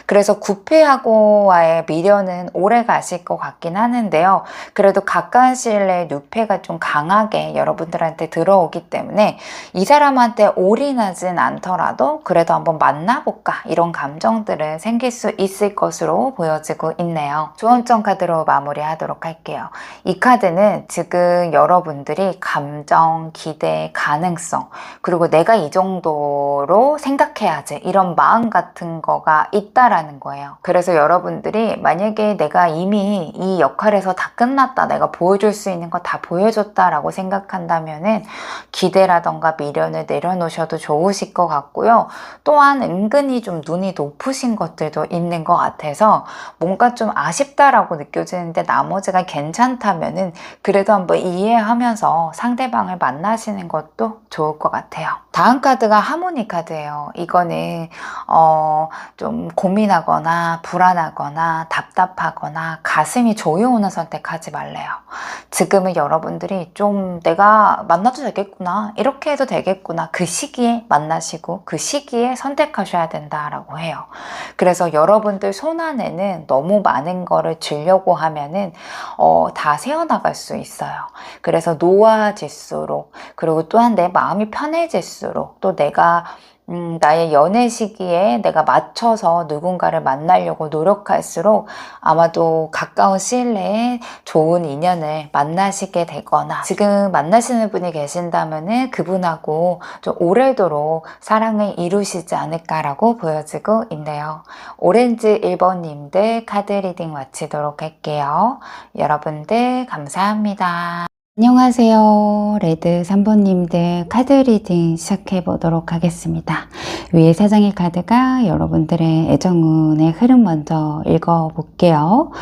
그래서 9패하고와의 미련은 오래 가실 것 같긴 하는데요. 그래도 가까운 시일 내에 누페가 좀 강하게 여러분들한테 들어오기 때문에 이 사람한테 올인하진 않더라도 그래도 한번 만나볼까 이런 감정들은 생길 수 있을 것으로 보여지고 있네요. 조언점 카드로 마무리하도록 할게요. 이 카드는 지금 여러분들이 감정, 기대, 가능성 그리고 내가 이 정도로 생각해야지 이런 마음 같은 거가 있다라는 거예요. 그래서 여러분들이 만약에 내가 이미 이 역할에서 다 끝났다, 내가 보여줄 수 있는 거 다 보여줬다라고 생각한다면은 기대라던가 미련을 내려놓으셔도 좋으실 것 같고요. 또한 은근히 좀 눈이 높으신 것들도 있는 것 같아서 뭔가 좀 아쉽다라고 느껴지는데 나머지가 괜찮다면은 그래도 한번 이해하면서 상대방을 만나시는 것도 좋을 것 같아요. 다음 카드가 하모니 카드예요. 이거는 좀 고민하거나 불안하거나 답답하거나 가슴이 조여오는 선택하지 말래요. 지금은 여러분들이 좀 내가 만나도 되겠구나, 이렇게 해도 되겠구나, 그 시기에 만나시고 그 시기에 선택하셔야 된다라고 해요. 그래서 여러분들 손안에는 너무 많은 거를 주려고 하면은 다 새어나갈 수 있어요. 그래서 노화질수록 그리고 또한 내 마음이 편해질수록 또 내가 나의 연애 시기에 내가 맞춰서 누군가를 만나려고 노력할수록 아마도 가까운 시일 내에 좋은 인연을 만나시게 되거나 지금 만나시는 분이 계신다면은 그분하고 좀 오래도록 사랑을 이루시지 않을까라고 보여지고 있네요. 오렌지 1번님들 카드 리딩 마치도록 할게요. 여러분들 감사합니다. 안녕하세요. 레드 3번님들 카드 리딩 시작해 보도록 하겠습니다. 위에 3장의 카드가 여러분들의 애정운의 흐름 먼저 읽어 볼게요.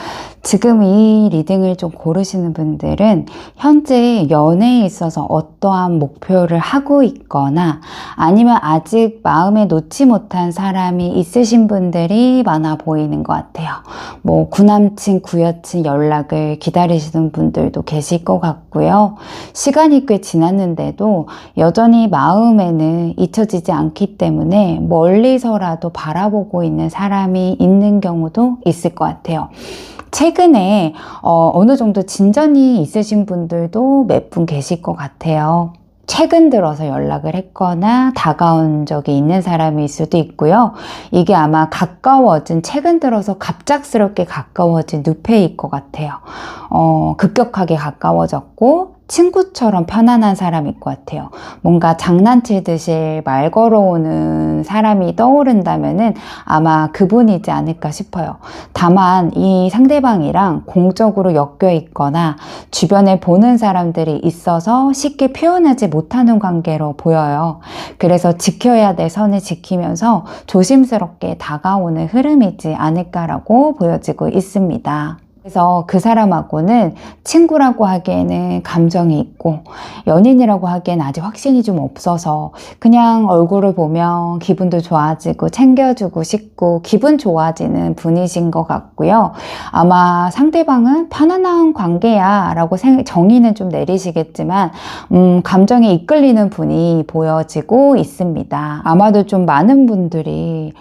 지금 이 리딩을 좀 고르시는 분들은 현재 연애에 있어서 어떠한 목표를 하고 있거나 아니면 아직 마음에 놓지 못한 사람이 있으신 분들이 많아 보이는 것 같아요. 뭐 구남친, 구여친 연락을 기다리시는 분들도 계실 것 같고요. 시간이 꽤 지났는데도 여전히 마음에는 잊혀지지 않기 때문에 멀리서라도 바라보고 있는 사람이 있는 경우도 있을 것 같아요. 최근에 어느 정도 진전이 있으신 분들도 몇 분 계실 것 같아요. 최근 들어서 연락을 했거나 다가온 적이 있는 사람일 수도 있고요. 이게 아마 가까워진, 최근 들어서 갑작스럽게 가까워진 누페일 것 같아요. 급격하게 가까워졌고 친구처럼 편안한 사람일 것 같아요. 뭔가 장난치듯이 말 걸어오는 사람이 떠오른다면은 아마 그분이지 않을까 싶어요. 다만 이 상대방이랑 공적으로 엮여 있거나 주변에 보는 사람들이 있어서 쉽게 표현하지 못하는 관계로 보여요. 그래서 지켜야 될 선을 지키면서 조심스럽게 다가오는 흐름이지 않을까라고 보여지고 있습니다. 그래서 그 사람하고는 친구라고 하기에는 감정이 있고 연인이라고 하기엔 아직 확신이 좀 없어서 그냥 얼굴을 보면 기분도 좋아지고 챙겨주고 싶고 기분 좋아지는 분이신 것 같고요. 아마 상대방은 편안한 관계야 라고 정의는 좀 내리시겠지만 감정에 이끌리는 분이 보여지고 있습니다. 아마도 좀 많은 분들이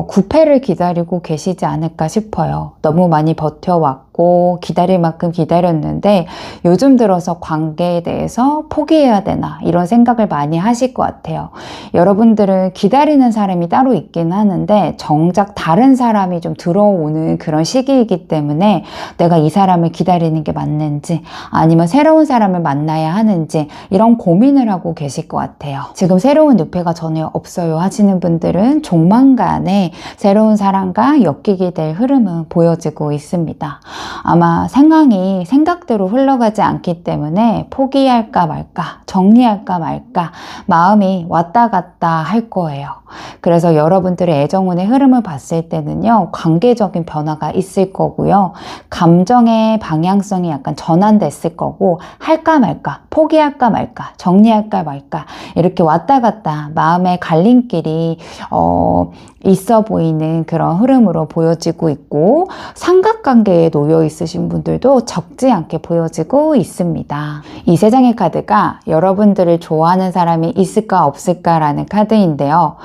구패를 기다리고 계시지 않을까 싶어요. 너무 많이 버텨왔고 기다릴 만큼 기다렸는데 요즘 들어서 관계에 대해서 포기해야 되나 이런 생각을 많이 하실 것 같아요. 여러분들은 기다리는 사람이 따로 있긴 하는데 정작 다른 사람이 좀 들어오는 그런 시기이기 때문에 내가 이 사람을 기다리는 게 맞는지 아니면 새로운 사람을 만나야 하는지 이런 고민을 하고 계실 것 같아요. 지금 새로운 누페가 전혀 없어요 하시는 분들은 조만간 새로운 사람과 엮이게 될 흐름은 보여지고 있습니다. 아마 상황이 생각대로 흘러가지 않기 때문에 포기할까 말까, 정리할까 말까 마음이 왔다 갔다 할 거예요. 그래서 여러분들의 애정운의 흐름을 봤을 때는요, 관계적인 변화가 있을 거고요. 감정의 방향성이 약간 전환됐을 거고, 할까 말까, 포기할까 말까, 정리할까 말까 이렇게 왔다 갔다 마음의 갈림길이 있어 보이는 그런 흐름으로 보여지고 있고, 삼각관계에 놓여 있으신 분들도 적지 않게 보여지고 있습니다. 이 세 장의 카드가 여러분들을 좋아하는 사람이 있을까 없을까라는 카드인데요.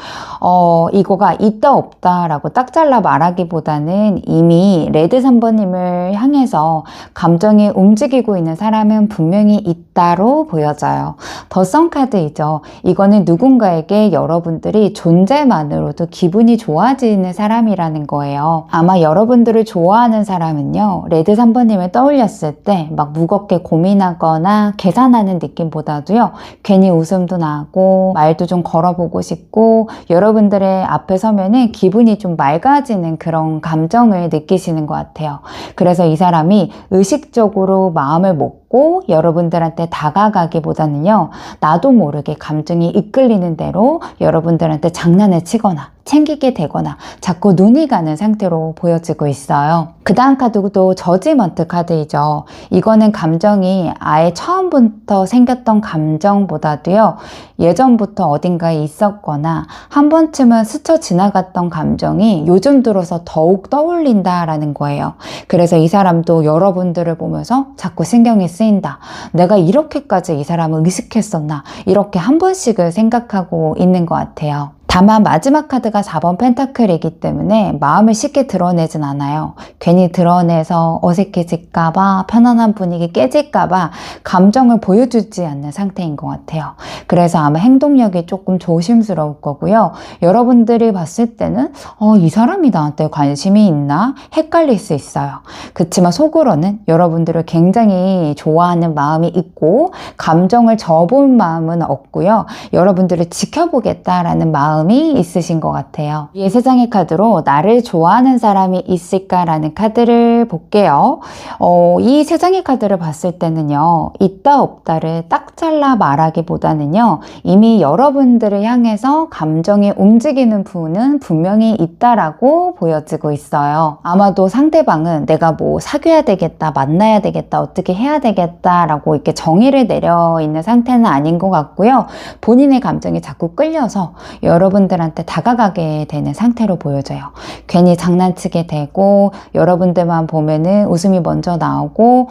이거가 있다 없다 라고 딱 잘라 말하기보다는 이미 레드 3번님을 향해서 감정이 움직이고 있는 사람은 분명히 있다로 보여져요. 더 선 카드이죠. 이거는 누군가에게 여러분들이 존재만으로도 기분이 좋아지는 사람이라는 거예요. 아마 여러분들을 좋아하는 사람은요, 레드 3번님을 떠올렸을 때 막 무겁게 고민하거나 계산하는 느낌보다도요, 괜히 웃음도 나고 말도 좀 걸어보고 싶고 여러분들의 앞에 서면은 기분이 좀 맑아지는 그런 감정을 느끼시는 것 같아요. 그래서 이 사람이 의식적으로 마음을 먹고 여러분들한테 다가가기보다는요, 나도 모르게 감정이 이끌리는 대로 여러분들한테 장난을 치거나 챙기게 되거나 자꾸 눈이 가는 상태로 보여지고 있어요. 그 다음 카드도 저지먼트 카드이죠. 이거는 감정이 아예 처음부터 생겼던 감정보다도요, 예전부터 어딘가에 있었거나 한 번쯤은 스쳐 지나갔던 감정이 요즘 들어서 더욱 떠올린다라는 거예요. 그래서 이 사람도 여러분들을 보면서 자꾸 신경이 쓰인다. 내가 이렇게까지 이 사람을 의식했었나? 이렇게 한 번씩을 생각하고 있는 것 같아요. 다만 마지막 카드가 4번 펜타클이기 때문에 마음을 쉽게 드러내진 않아요. 괜히 드러내서 어색해질까봐, 편안한 분위기 깨질까봐 감정을 보여주지 않는 상태인 것 같아요. 그래서 아마 행동력이 조금 조심스러울 거고요. 여러분들이 봤을 때는 이 사람이 나한테 관심이 있나? 헷갈릴 수 있어요. 그렇지만 속으로는 여러분들을 굉장히 좋아하는 마음이 있고 감정을 접은 마음은 없고요. 여러분들을 지켜보겠다라는 마음이 있으신 것 같아요. 위에 세 장의 카드로 나를 좋아하는 사람이 있을까라는 카드를 볼게요. 이 세 장의 카드를 봤을 때는요, 있다 없다를 딱 잘라 말하기보다는요, 이미 여러분들을 향해서 감정이 움직이는 분은 분명히 있다라고 보여지고 있어요. 아마도 상대방은 내가 뭐 사귀어야 되겠다, 만나야 되겠다, 어떻게 해야 되겠다라고 이렇게 정의를 내려 있는 상태는 아닌 것 같고요. 본인의 감정이 자꾸 끌려서 여러분들한테 다가가게 되는 상태로 보여져요. 괜히 장난치게 되고 여러분들만 보면은 웃음이 먼저 나오고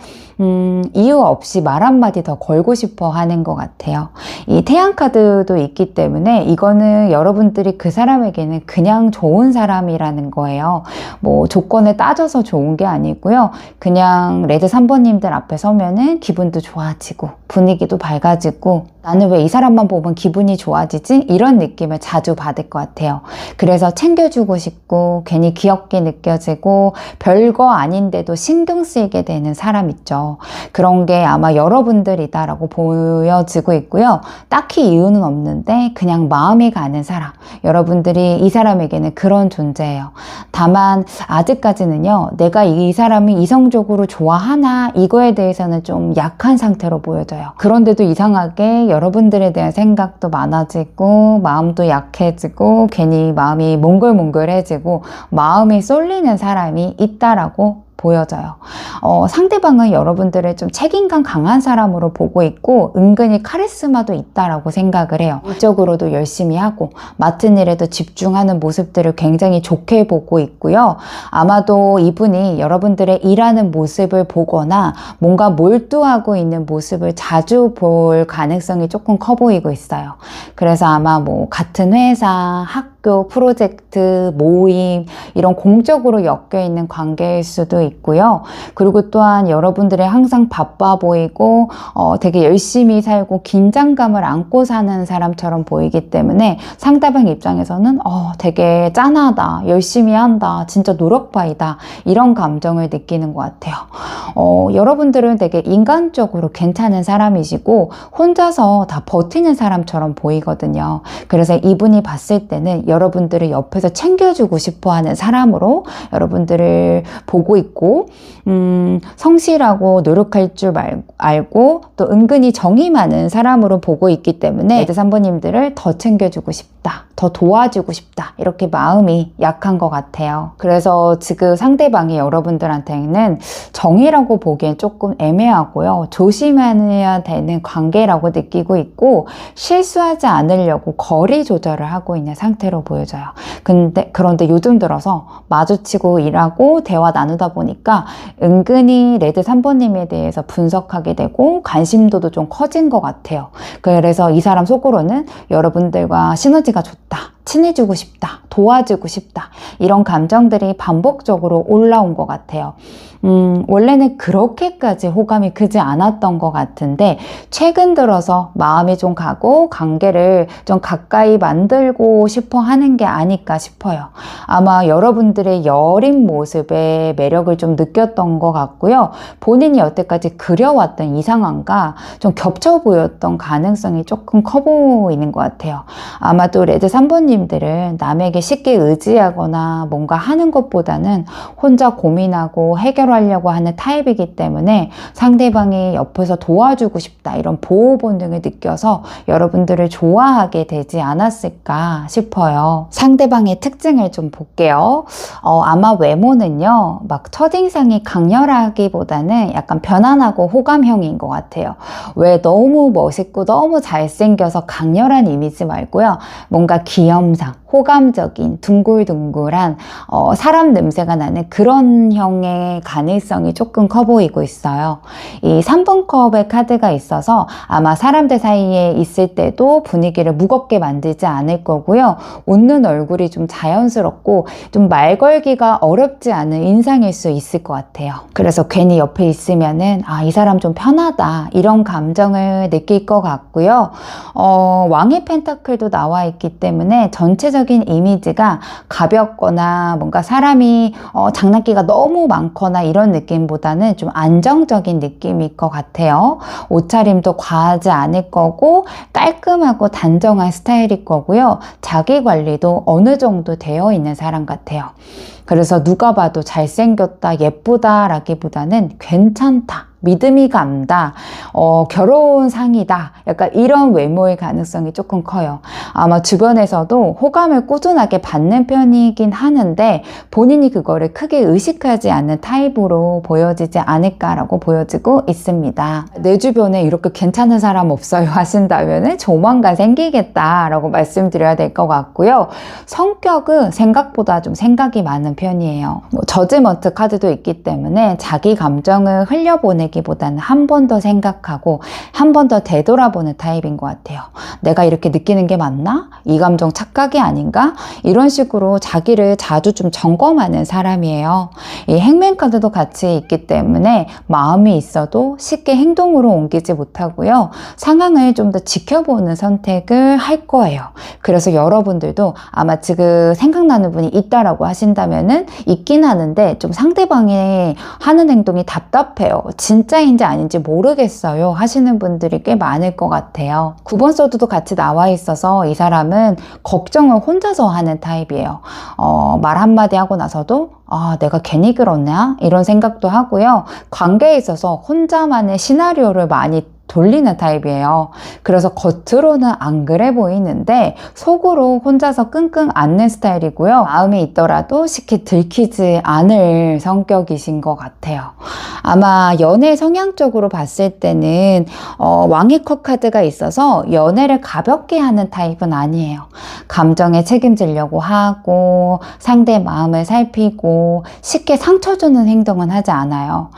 이유 없이 말 한마디 더 걸고 싶어 하는 것 같아요. 이 태양 카드도 있기 때문에 이거는 여러분들이 그 사람에게는 그냥 좋은 사람이라는 거예요. 뭐 조건을 따져서 좋은 게 아니고요. 그냥 레드 3번님들 앞에 서면은 기분도 좋아지고 분위기도 밝아지고 나는 왜 이 사람만 보면 기분이 좋아지지? 이런 느낌을 자주 받을 것 같아요. 그래서 챙겨주고 싶고 괜히 귀엽게 느껴지고 별거 아닌데도 신경 쓰이게 되는 사람 있죠. 그런 게 아마 여러분들이다라고 보여지고 있고요. 딱히 이유는 없는데 그냥 마음이 가는 사람. 여러분들이 이 사람에게는 그런 존재예요. 다만 아직까지는요. 내가 이 사람이 이성적으로 좋아하나 이거에 대해서는 좀 약한 상태로 보여져요. 그런데도 이상하게 여러분들에 대한 생각도 많아지고 마음도 약해지고 괜히 마음이 몽글몽글해지고 마음이 쏠리는 사람이 있다라고 보여져요. 상대방은 여러분들을 좀 책임감 강한 사람으로 보고 있고 은근히 카리스마도 있다라고 생각을 해요. 일적으로도 열심히 하고 맡은 일에도 집중하는 모습들을 굉장히 좋게 보고 있고요. 아마도 이분이 여러분들의 일하는 모습을 보거나 뭔가 몰두하고 있는 모습을 자주 볼 가능성이 조금 커 보이고 있어요. 그래서 아마 뭐 같은 회사, 학교, 프로젝트, 모임 이런 공적으로 엮여 있는 관계일 수도 있고요. 그리고 또한 여러분들이 항상 바빠 보이고 되게 열심히 살고 긴장감을 안고 사는 사람처럼 보이기 때문에 상대방 입장에서는 되게 짠하다, 열심히 한다, 진짜 노력파이다 이런 감정을 느끼는 것 같아요. 여러분들은 되게 인간적으로 괜찮은 사람이시고 혼자서 다 버티는 사람처럼 보이거든요. 그래서 이분이 봤을 때는 여러분들을 옆에서 챙겨주고 싶어하는 사람으로 여러분들을 보고 있고 성실하고 노력할 줄 알고 또 은근히 정이 많은 사람으로 보고 있기 때문에 레드 3번님들을 더 챙겨주고 싶다, 더 도와주고 싶다 이렇게 마음이 약한 것 같아요. 그래서 지금 상대방이 여러분들한테는 정이라고 보기엔 조금 애매하고요. 조심해야 되는 관계라고 느끼고 있고 실수하지 않으려고 거리 조절을 하고 있는 상태로 보여져요. 그런데 요즘 들어서 마주치고 일하고 대화 나누다 보니까 은근히 레드 3번님에 대해서 분석하게 되고 관심도도 좀 커진 것 같아요. 그래서 이 사람 속으로는 여러분들과 시너지가 좋다, 친해지고 싶다, 도와주고 싶다 이런 감정들이 반복적으로 올라온 것 같아요. 원래는 그렇게까지 호감이 크지 않았던 것 같은데 최근 들어서 마음이 좀 가고 관계를 좀 가까이 만들고 싶어 하는 게 아닐까 싶어요. 아마 여러분들의 여린 모습에 매력을 좀 느꼈던 것 같고요. 본인이 여태까지 그려왔던 이상함과 좀 겹쳐 보였던 가능성이 조금 커 보이는 것 같아요. 아마도 레드 3번님들은 남에게 쉽게 의지하거나 뭔가 하는 것보다는 혼자 고민하고 해결하려고 하는 타입이기 때문에 상대방이 옆에서 도와주고 싶다 이런 보호 본능을 느껴서 여러분들을 좋아하게 되지 않았을까 싶어요. 상대방의 특징을 좀 볼게요. 아마 외모는요 막 첫인상이 강렬하기보다는 약간 편안하고 호감형인 것 같아요. 왜 너무 멋있고 너무 잘생겨서 강렬한 이미지 말고요. 뭔가 귀염상, 호감적인, 둥글둥글한 사람 냄새가 나는 그런 형의 가능성이 조금 커 보이고 있어요. 이 3번 컵의 카드가 있어서 아마 사람들 사이에 있을 때도 분위기를 무겁게 만들지 않을 거고요. 웃는 얼굴이 좀 자연스럽고 좀 말 걸기가 어렵지 않은 인상일 수 있을 것 같아요. 그래서 괜히 옆에 있으면은 이 사람 좀 편하다 이런 감정을 느낄 것 같고요. 왕의 펜타클도 나와 있기 때문에 전체적인 이미지가 가볍거나 뭔가 사람이 장난기가 너무 많거나 이런 느낌보다는 좀 안정적인 느낌일 것 같아요. 옷차림도 과하지 않을 거고 깔끔하고 단정한 스타일일 거고요. 자기 관리도 어느 정도 되어 있는 사람 같아요. 그래서 누가 봐도 잘생겼다, 예쁘다 라기보다는 괜찮다, 믿음이 간다, 결혼 상이다 약간 이런 외모의 가능성이 조금 커요. 아마 주변에서도 호감을 꾸준하게 받는 편이긴 하는데 본인이 그거를 크게 의식하지 않는 타입으로 보여지지 않을까라고 보여지고 있습니다. 내 주변에 이렇게 괜찮은 사람 없어요 하신다면 조만간 생기겠다라고 말씀드려야 될 것 같고요. 성격은 생각보다 좀 생각이 많은 편이에요. 저지먼트 카드도 있기 때문에 자기 감정을 흘려보내기 보내기보다는 한 번 더 생각하고 한 번 더 되돌아보는 타입인 것 같아요. 내가 이렇게 느끼는 게 맞나? 이 감정 착각이 아닌가? 이런 식으로 자기를 자주 좀 점검하는 사람이에요. 이 행맨 카드도 같이 있기 때문에 마음이 있어도 쉽게 행동으로 옮기지 못하고요. 상황을 좀 더 지켜보는 선택을 할 거예요. 그래서 여러분들도 아마 지금 생각나는 분이 있다라고 하신다면은 있긴 하는데 좀 상대방이 하는 행동이 답답해요. 진짜인지 아닌지 모르겠어요 하시는 분들이 꽤 많을 것 같아요. 9번 소드도 같이 나와 있어서 이 사람은 걱정을 혼자서 하는 타입이에요. 말 한마디 하고 나서도 내가 괜히 그러냐? 이런 생각도 하고요. 관계에 있어서 혼자만의 시나리오를 많이 돌리는 타입이에요. 그래서 겉으로는 안 그래 보이는데 속으로 혼자서 끙끙 앓는 스타일이고요. 마음이 있더라도 쉽게 들키지 않을 성격이신 것 같아요. 아마 연애 성향적으로 봤을 때는 왕의 컵 카드가 있어서 연애를 가볍게 하는 타입은 아니에요. 감정에 책임지려고 하고 상대 마음을 살피고 쉽게 상처 주는 행동은 하지 않아요.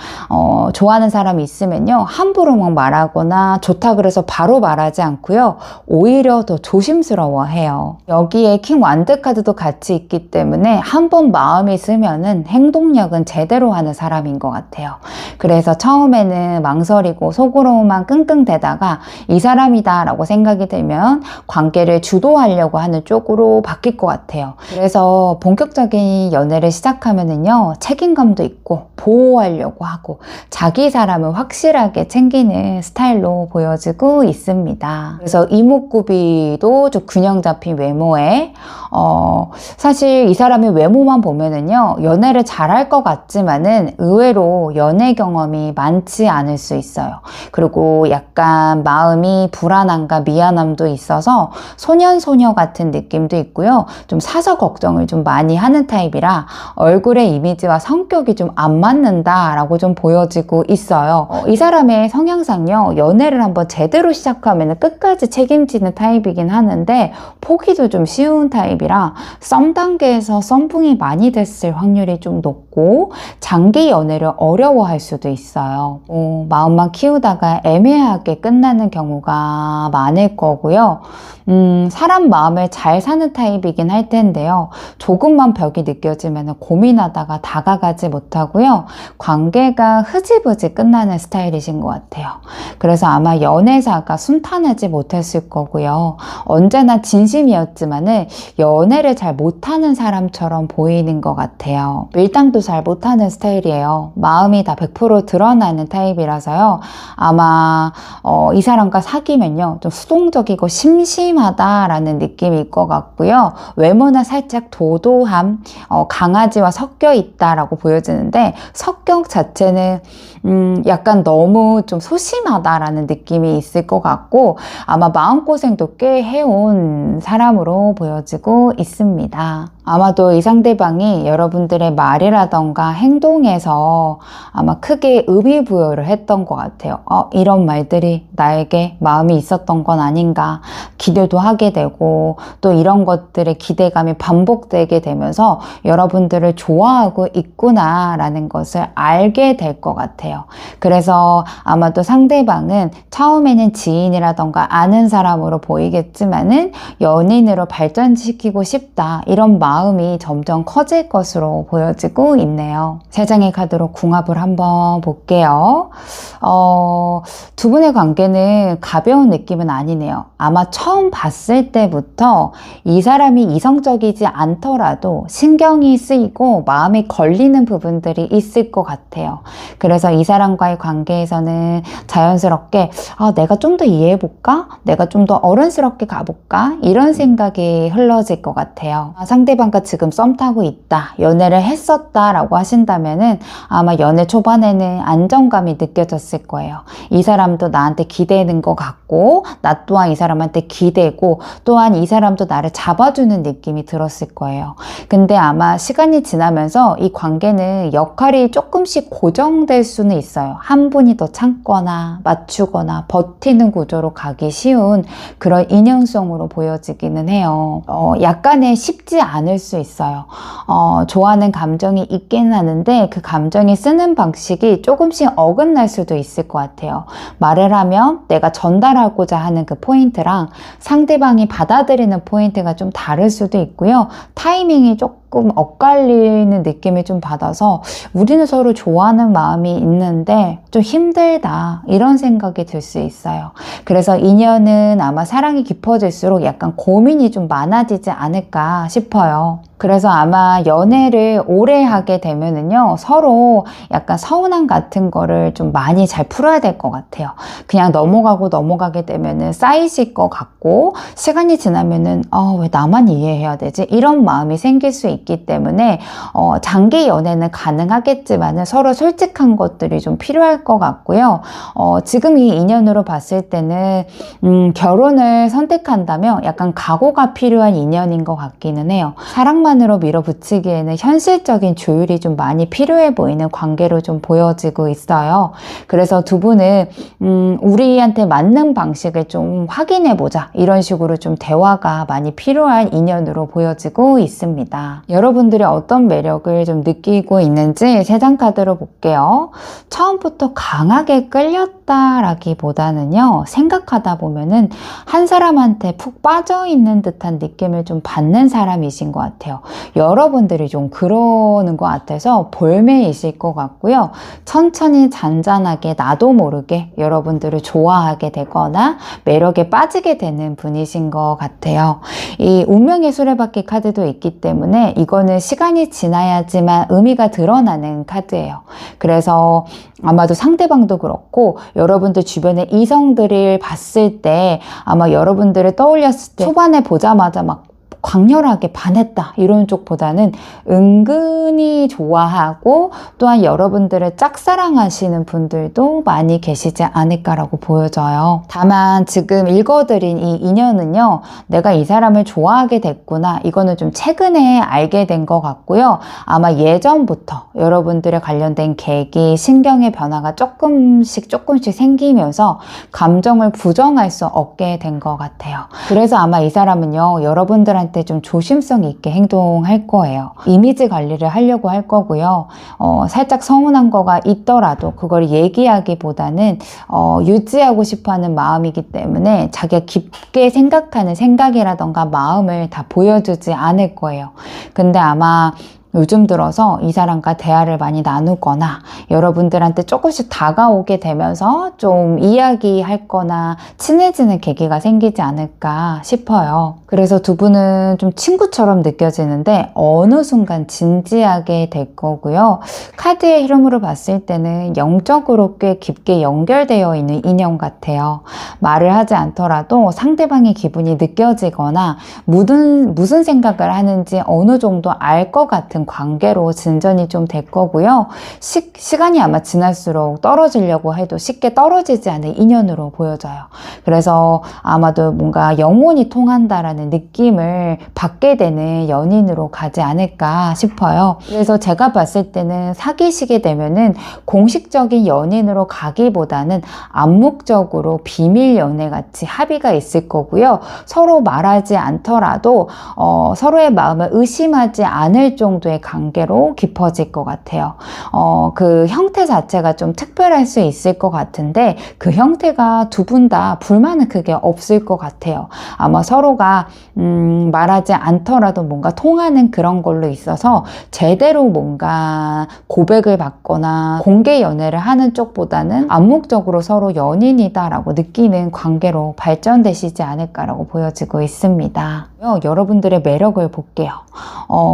좋아하는 사람이 있으면요. 함부로 막 말하고 좋다 그래서 바로 말하지 않고요. 오히려 더 조심스러워해요. 여기에 킹 완드 카드도 같이 있기 때문에 한번 마음이 쓰면은 행동력은 제대로 하는 사람인 것 같아요. 그래서 처음에는 망설이고 속으로만 끙끙대다가 이 사람이다 라고 생각이 들면 관계를 주도하려고 하는 쪽으로 바뀔 것 같아요. 그래서 본격적인 연애를 시작하면은요. 책임감도 있고 보호하려고 하고 자기 사람을 확실하게 챙기는 스타일로 보여지고 있습니다. 그래서 이목구비도 좀 균형 잡힌 외모에 사실 이 사람의 외모만 보면은요 연애를 잘할 것 같지만은 의외로 연애 경험이 많지 않을 수 있어요. 그리고 약간 마음이 불안함과 미안함도 있어서 소년소녀 같은 느낌도 있고요. 좀 사서 걱정을 좀 많이 하는 타입이라 얼굴의 이미지와 성격이 좀 안 맞는다라고 좀 보여지고 있어요. 이 사람의 성향상요 연애를 한번 제대로 시작하면 끝까지 책임지는 타입이긴 하는데 포기도 좀 쉬운 타입이라 썸 단계에서 썸풍이 많이 됐을 확률이 좀 높고 장기 연애를 어려워할 수도 있어요. 마음만 키우다가 애매하게 끝나는 경우가 많을 거고요. 사람 마음을 잘 사는 타입이긴 할 텐데요. 조금만 벽이 느껴지면 고민하다가 다가가지 못하고요. 관계가 흐지부지 끝나는 스타일이신 것 같아요. 그래서 아마 연애사가 순탄하지 못했을 거고요. 언제나 진심이었지만은 연애를 잘 못하는 사람처럼 보이는 것 같아요. 밀당도 잘 못하는 스타일이에요. 마음이 다 100% 드러나는 타입이라서요. 아마 이 사람과 사귀면요. 좀 수동적이고 심심하다라는 느낌일 것 같고요. 외모나 살짝 도도함, 강아지와 섞여 있다라고 보여지는데 성격 자체는 약간 너무 좀 소심하다라는 느낌이 있을 것 같고 아마 마음고생도 꽤 해온 사람으로 보여지고 있습니다. 아마도 이 상대방이 여러분들의 말이라던가 행동에서 아마 크게 의미 부여를 했던 것 같아요. 이런 말들이 나에게 마음이 있었던 건 아닌가 기대도 하게 되고 또 이런 것들의 기대감이 반복되게 되면서 여러분들을 좋아하고 있구나 라는 것을 알게 될 것 같아요. 그래서 아마도 상대방은 처음에는 지인이라던가 아는 사람으로 보이겠지만은 연인으로 발전시키고 싶다 이런 마음이 점점 커질 것으로 보여지고 있네요. 세 장의 카드로 궁합을 한번 볼게요. 두 분의 관계는 가벼운 느낌은 아니네요. 아마 처음 봤을 때부터 이 사람이 이성적이지 않더라도 신경이 쓰이고 마음이 걸리는 부분들이 있을 것 같아요. 그래서 이 사람과의 관계에서는 자연스럽게 내가 좀 더 이해해볼까? 내가 좀 더 어른스럽게 가볼까? 이런 생각이 흘러질 것 같아요. 상대방과 지금 썸 타고 있다, 연애를 했었다라고 하신다면은 아마 연애 초반에는 안정감이 느껴졌을 거예요. 이 사람도 나한테 기대는 것 같고 나 또한 이 사람한테 기대고 또한 이 사람도 나를 잡아주는 느낌이 들었을 거예요. 근데 아마 시간이 지나면서 이 관계는 역할이 조금씩 고정될 수는 있어요. 한 분이 더 참거나 맞추거나 버티는 구조로 가기 쉬운 그런 인연성으로 보여지기는 해요. 약간의 쉽지 않을 않을 수 있어요. 좋아하는 감정이 있긴 하는데 그 감정이 쓰는 방식이 조금씩 어긋날 수도 있을 것 같아요. 말을 하면 내가 전달하고자 하는 그 포인트랑 상대방이 받아들이는 포인트가 좀 다를 수도 있고요. 타이밍이 조금 엇갈리는 느낌을 좀 받아서 우리는 서로 좋아하는 마음이 있는데 좀 힘들다 이런 생각이 들 수 있어요. 그래서 인연은 아마 사랑이 깊어질수록 약간 고민이 좀 많아지지 않을까 싶어요. 그래서 아마 연애를 오래 하게 되면은요, 서로 약간 서운함 같은 거를 좀 많이 잘 풀어야 될 것 같아요. 그냥 넘어가게 되면은 쌓이실 것 같고, 시간이 지나면은, 왜 나만 이해해야 되지? 이런 마음이 생길 수 있기 때문에, 장기 연애는 가능하겠지만은 서로 솔직한 것들이 좀 필요할 것 같고요. 지금 이 인연으로 봤을 때는, 결혼을 선택한다면 약간 각오가 필요한 인연인 것 같기는 해요. 사랑만으로 밀어붙이기에는 현실적인 조율이 좀 많이 필요해 보이는 관계로 좀 보여지고 있어요. 그래서 두 분은 우리한테 맞는 방식을 좀 확인해보자 이런 식으로 좀 대화가 많이 필요한 인연으로 보여지고 있습니다. 여러분들이 어떤 매력을 좀 느끼고 있는지 세 장 카드로 볼게요. 처음부터 강하게 끌렸다라기보다는요, 생각하다 보면은 한 사람한테 푹 빠져있는 듯한 느낌을 좀 받는 사람이신 것 같아요. 여러분들이 좀 그러는 것 같아서 볼매이실 것 같고요. 천천히 잔잔하게 나도 모르게 여러분들을 좋아하게 되거나 매력에 빠지게 되는 분이신 것 같아요. 이 운명의 수레바퀴 카드도 있기 때문에 이거는 시간이 지나야지만 의미가 드러나는 카드예요. 그래서 아마도 상대방도 그렇고 여러분들 주변의 이성들을 봤을 때 아마 여러분들을 떠올렸을 때 초반에 보자마자 막 강렬하게 반했다 이런 쪽보다는 은근히 좋아하고 또한 여러분들을 짝사랑하시는 분들도 많이 계시지 않을까라고 보여져요. 다만 지금 읽어드린 이 인연은요, 내가 이 사람을 좋아하게 됐구나, 이거는 좀 최근에 알게 된 것 같고요. 아마 예전부터 여러분들의 관련된 계기, 신경의 변화가 조금씩 생기면서 감정을 부정할 수 없게 된 것 같아요. 그래서 아마 이 사람은요, 여러분들한테 좀 조심성 있게 행동할 거예요. 이미지 관리를 하려고 할 거고요. 살짝 서운한 거가 있더라도 그걸 얘기하기보다는 유지하고 싶어하는 마음이기 때문에 자기가 깊게 생각하는 생각이라던가 마음을 다 보여주지 않을 거예요. 근데 아마 요즘 들어서 이 사람과 대화를 많이 나누거나 여러분들한테 조금씩 다가오게 되면서 좀 이야기할 거나 친해지는 계기가 생기지 않을까 싶어요. 그래서 두 분은 좀 친구처럼 느껴지는데 어느 순간 진지하게 될 거고요. 카드의 흐름으로 봤을 때는 영적으로 꽤 깊게 연결되어 있는 인연 같아요. 말을 하지 않더라도 상대방의 기분이 느껴지거나 무슨 생각을 하는지 어느 정도 알 것 같은 관계로 진전이 좀 될 거고요. 시간이 아마 지날수록 떨어지려고 해도 쉽게 떨어지지 않는 인연으로 보여져요. 그래서 아마도 뭔가 영혼이 통한다라는 느낌을 받게 되는 연인으로 가지 않을까 싶어요. 그래서 제가 봤을 때는 사귀시게 되면은 공식적인 연인으로 가기보다는 암묵적으로 비밀 연애 같이 합의가 있을 거고요. 서로 말하지 않더라도 서로의 마음을 의심하지 않을 정도의 관계로 깊어질 것 같아요. 그 형태 자체가 좀 특별할 수 있을 것 같은데 그 형태가 두 분 다 불만은 크게 없을 것 같아요. 아마 서로가 말하지 않더라도 뭔가 통하는 그런 걸로 있어서 제대로 뭔가 고백을 받거나 공개 연애를 하는 쪽보다는 암묵적으로 서로 연인이다라고 느끼는 관계로 발전되시지 않을까라고 보여지고 있습니다. 여러분들의 매력을 볼게요.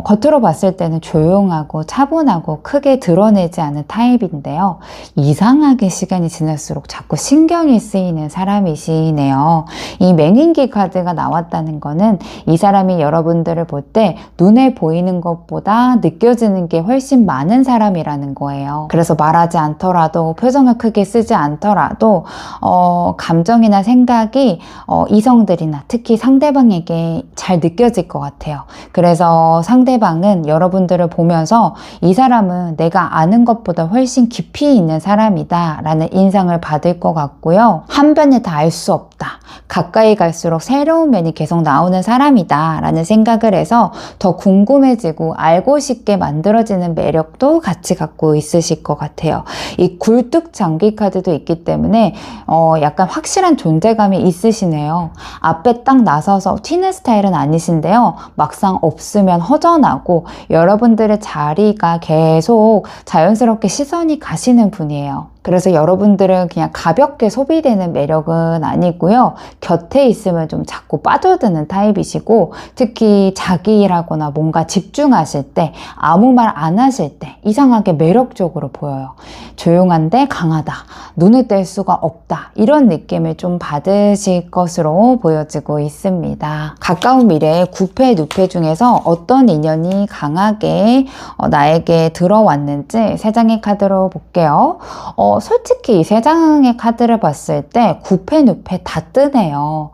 겉으로 봤을 때는 조용하고 차분하고 크게 드러내지 않은 타입인데요. 이상하게 시간이 지날수록 자꾸 신경이 쓰이는 사람이시네요. 이 맹인기 카드가 나왔다는 거는 이 사람이 여러분들을 볼 때 눈에 보이는 것보다 느껴지는 게 훨씬 많은 사람이라는 거예요. 그래서 말하지 않더라도 표정을 크게 쓰지 않더라도 감정이나 생각이 이성들이나 특히 상대방에게 잘 느껴질 것 같아요. 그래서 상대방은 여러분들을 보면서 이 사람은 내가 아는 것보다 훨씬 깊이 있는 사람이다 라는 인상을 받을 것 같고요. 한 번에 다 알 수 없다. 없다. 가까이 갈수록 새로운 면이 계속 나오는 사람이다 라는 생각을 해서 더 궁금해지고 알고 싶게 만들어지는 매력도 같이 갖고 있으실 것 같아요. 이 굴뚝 장기 카드도 있기 때문에 약간 확실한 존재감이 있으시네요. 앞에 딱 나서서 튀는 스타일은 아니신데요. 막상 없으면 허전하고 여러분들의 자리가 계속 자연스럽게 시선이 가시는 분이에요. 그래서 여러분들은 그냥 가볍게 소비되는 매력은 아니고요. 곁에 있으면 좀 자꾸 빠져드는 타입이시고, 특히 자기 일하거나 뭔가 집중하실 때, 아무 말 안 하실 때 이상하게 매력적으로 보여요. 조용한데 강하다. 눈을 뗄 수가 없다. 이런 느낌을 좀 받으실 것으로 보여지고 있습니다. 가까운 미래에 구패, 누패 중에서 어떤 인연이 강하게 나에게 들어왔는지 세 장의 카드로 볼게요. 솔직히 이 세 장의 카드를 봤을 때 구패, 누패 다 뜨네요.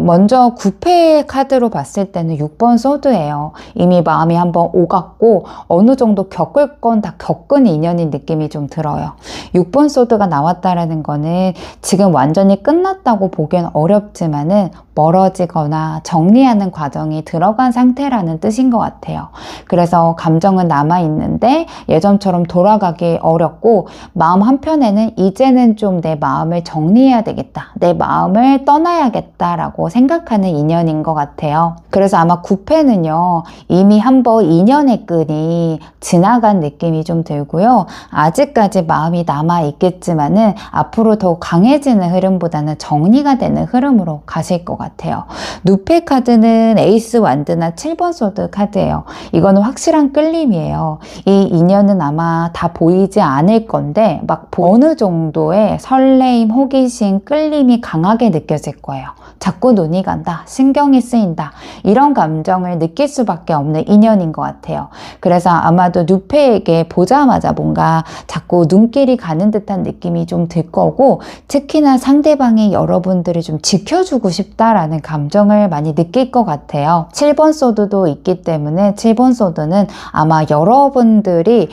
먼저 구패 카드로 봤을 때는 6번 소드예요. 이미 마음이 한번 오갔고 어느 정도 겪을 건 다 겪은 인연인 느낌이 좀 들어요. 6번 소드가 나왔다라는 거는 지금 완전히 끝났다고 보기엔 어렵지만은 멀어지거나 정리하는 과정이 들어간 상태라는 뜻인 것 같아요. 그래서 감정은 남아있는데 예전처럼 돌아가기 어렵고 마음 한편에는 이제는 좀 내 마음을 정리해야 되겠다. 내 마음을 떠나야겠다 라고 생각하는 인연인 것 같아요. 그래서 아마 구패는요, 이미 한번 인연의 끈이 지나간 느낌이 좀 들고요. 아직까지 마음이 남아있겠지만은 앞으로 더욱 강해지는 흐름보다는 정리가 되는 흐름으로 가실 것 같아요. 누패 카드는 에이스 완드나 7번 소드 카드예요. 이거는 확실한 끌림이에요. 이 인연은 아마 다 보이지 않을 건데 막 어느 정도의 설레임, 호기심, 끌림이 강하게 느껴질 거예요. 자꾸 눈이 간다, 신경이 쓰인다, 이런 감정을 느낄 수밖에 없는 인연인 것 같아요. 그래서 아마도 누페에게 보자마자 뭔가 자꾸 눈길이 가는 듯한 느낌이 좀 들 거고, 특히나 상대방이 여러분들을 좀 지켜주고 싶다라는 감정을 많이 느낄 것 같아요. 7번 소드도 있기 때문에 7번 소드는 아마 여러분들이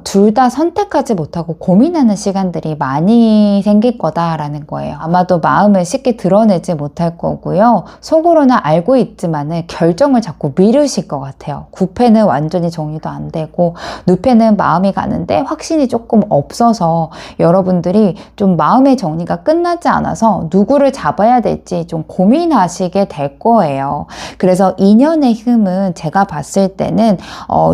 둘 다 선택하지 못하고 고민하는 시간들이 많이 생길 거다라는 거예요. 아마도 마음을 쉽게 드러내지 못할 거고요. 속으로는 알고 있지만은 결정을 자꾸 미루실 것 같아요. 구패는 완전히 정리도 안 되고 누패는 마음이 가는데 확신이 조금 없어서 여러분들이 좀 마음의 정리가 끝나지 않아서 누구를 잡아야 될지 좀 고민하시게 될 거예요. 그래서 인연의 힘은 제가 봤을 때는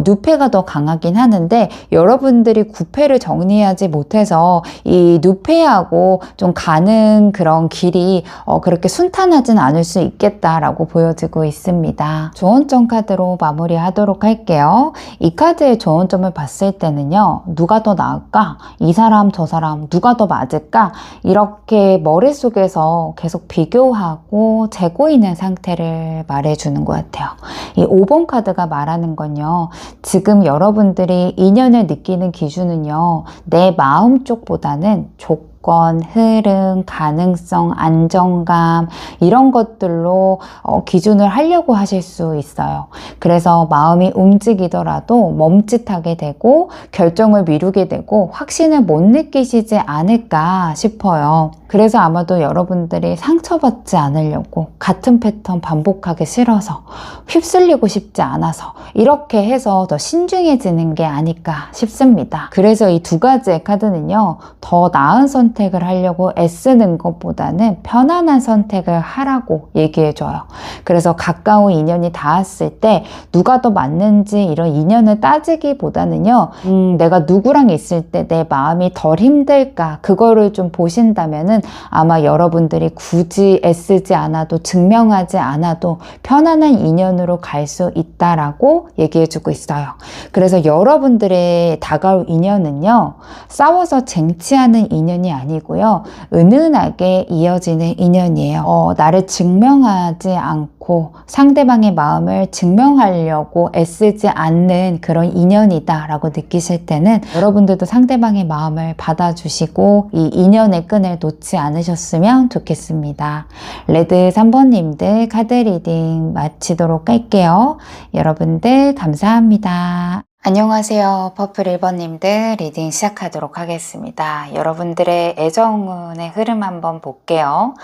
누패가 더 강하긴 하는데 여러분들이 구패를 정리하지 못해서 이 누패하고 좀 가는 그런 길이 그렇게 순탄하진 않을 수 있겠다라고 보여지고 있습니다. 조언점 카드로 마무리하도록 할게요. 이 카드의 조언점을 봤을 때는요, 누가 더 나을까? 이 사람 저 사람 누가 더 맞을까? 이렇게 머릿속에서 계속 비교하고 재고 있는 상태를 말해주는 것 같아요. 이 5번 카드가 말하는 건요, 지금 여러분들이 인연을 느끼는 기준은요, 내 마음 쪽보다는 조건, 흐름, 가능성, 안정감, 이런 것들로 기준을 하려고 하실 수 있어요. 그래서 마음이 움직이더라도 멈칫하게 되고 결정을 미루게 되고 확신을 못 느끼시지 않을까 싶어요. 그래서 아마도 여러분들이 상처받지 않으려고 같은 패턴 반복하기 싫어서, 휩쓸리고 싶지 않아서 이렇게 해서 더 신중해지는 게 아닐까 싶습니다. 그래서 이 두 가지의 카드는요, 더 나은 선택을 하려고 애쓰는 것보다는 편안한 선택을 하라고 얘기해줘요. 그래서 가까운 인연이 닿았을 때 누가 더 맞는지 이런 인연을 따지기보다는요, 내가 누구랑 있을 때 내 마음이 덜 힘들까, 그거를 좀 보신다면은 아마 여러분들이 굳이 애쓰지 않아도, 증명하지 않아도 편안한 인연으로 갈 수 있다라고 얘기해주고 있어요. 그래서 여러분들의 다가올 인연은요, 싸워서 쟁취하는 인연이 아니고요, 은은하게 이어지는 인연이에요. 나를 증명하지 않고 상대방의 마음을 증명하려고 애쓰지 않는 그런 인연이다라고 느끼실 때는 여러분들도 상대방의 마음을 받아주시고 이 인연의 끈을 놓지 않으셨으면 좋겠습니다. 레드 3번님들 카드 리딩 마치도록 할게요. 여러분들 감사합니다. 안녕하세요. 퍼플 1번님들 리딩 시작하도록 하겠습니다. 여러분들의 애정운의 흐름 한번 볼게요.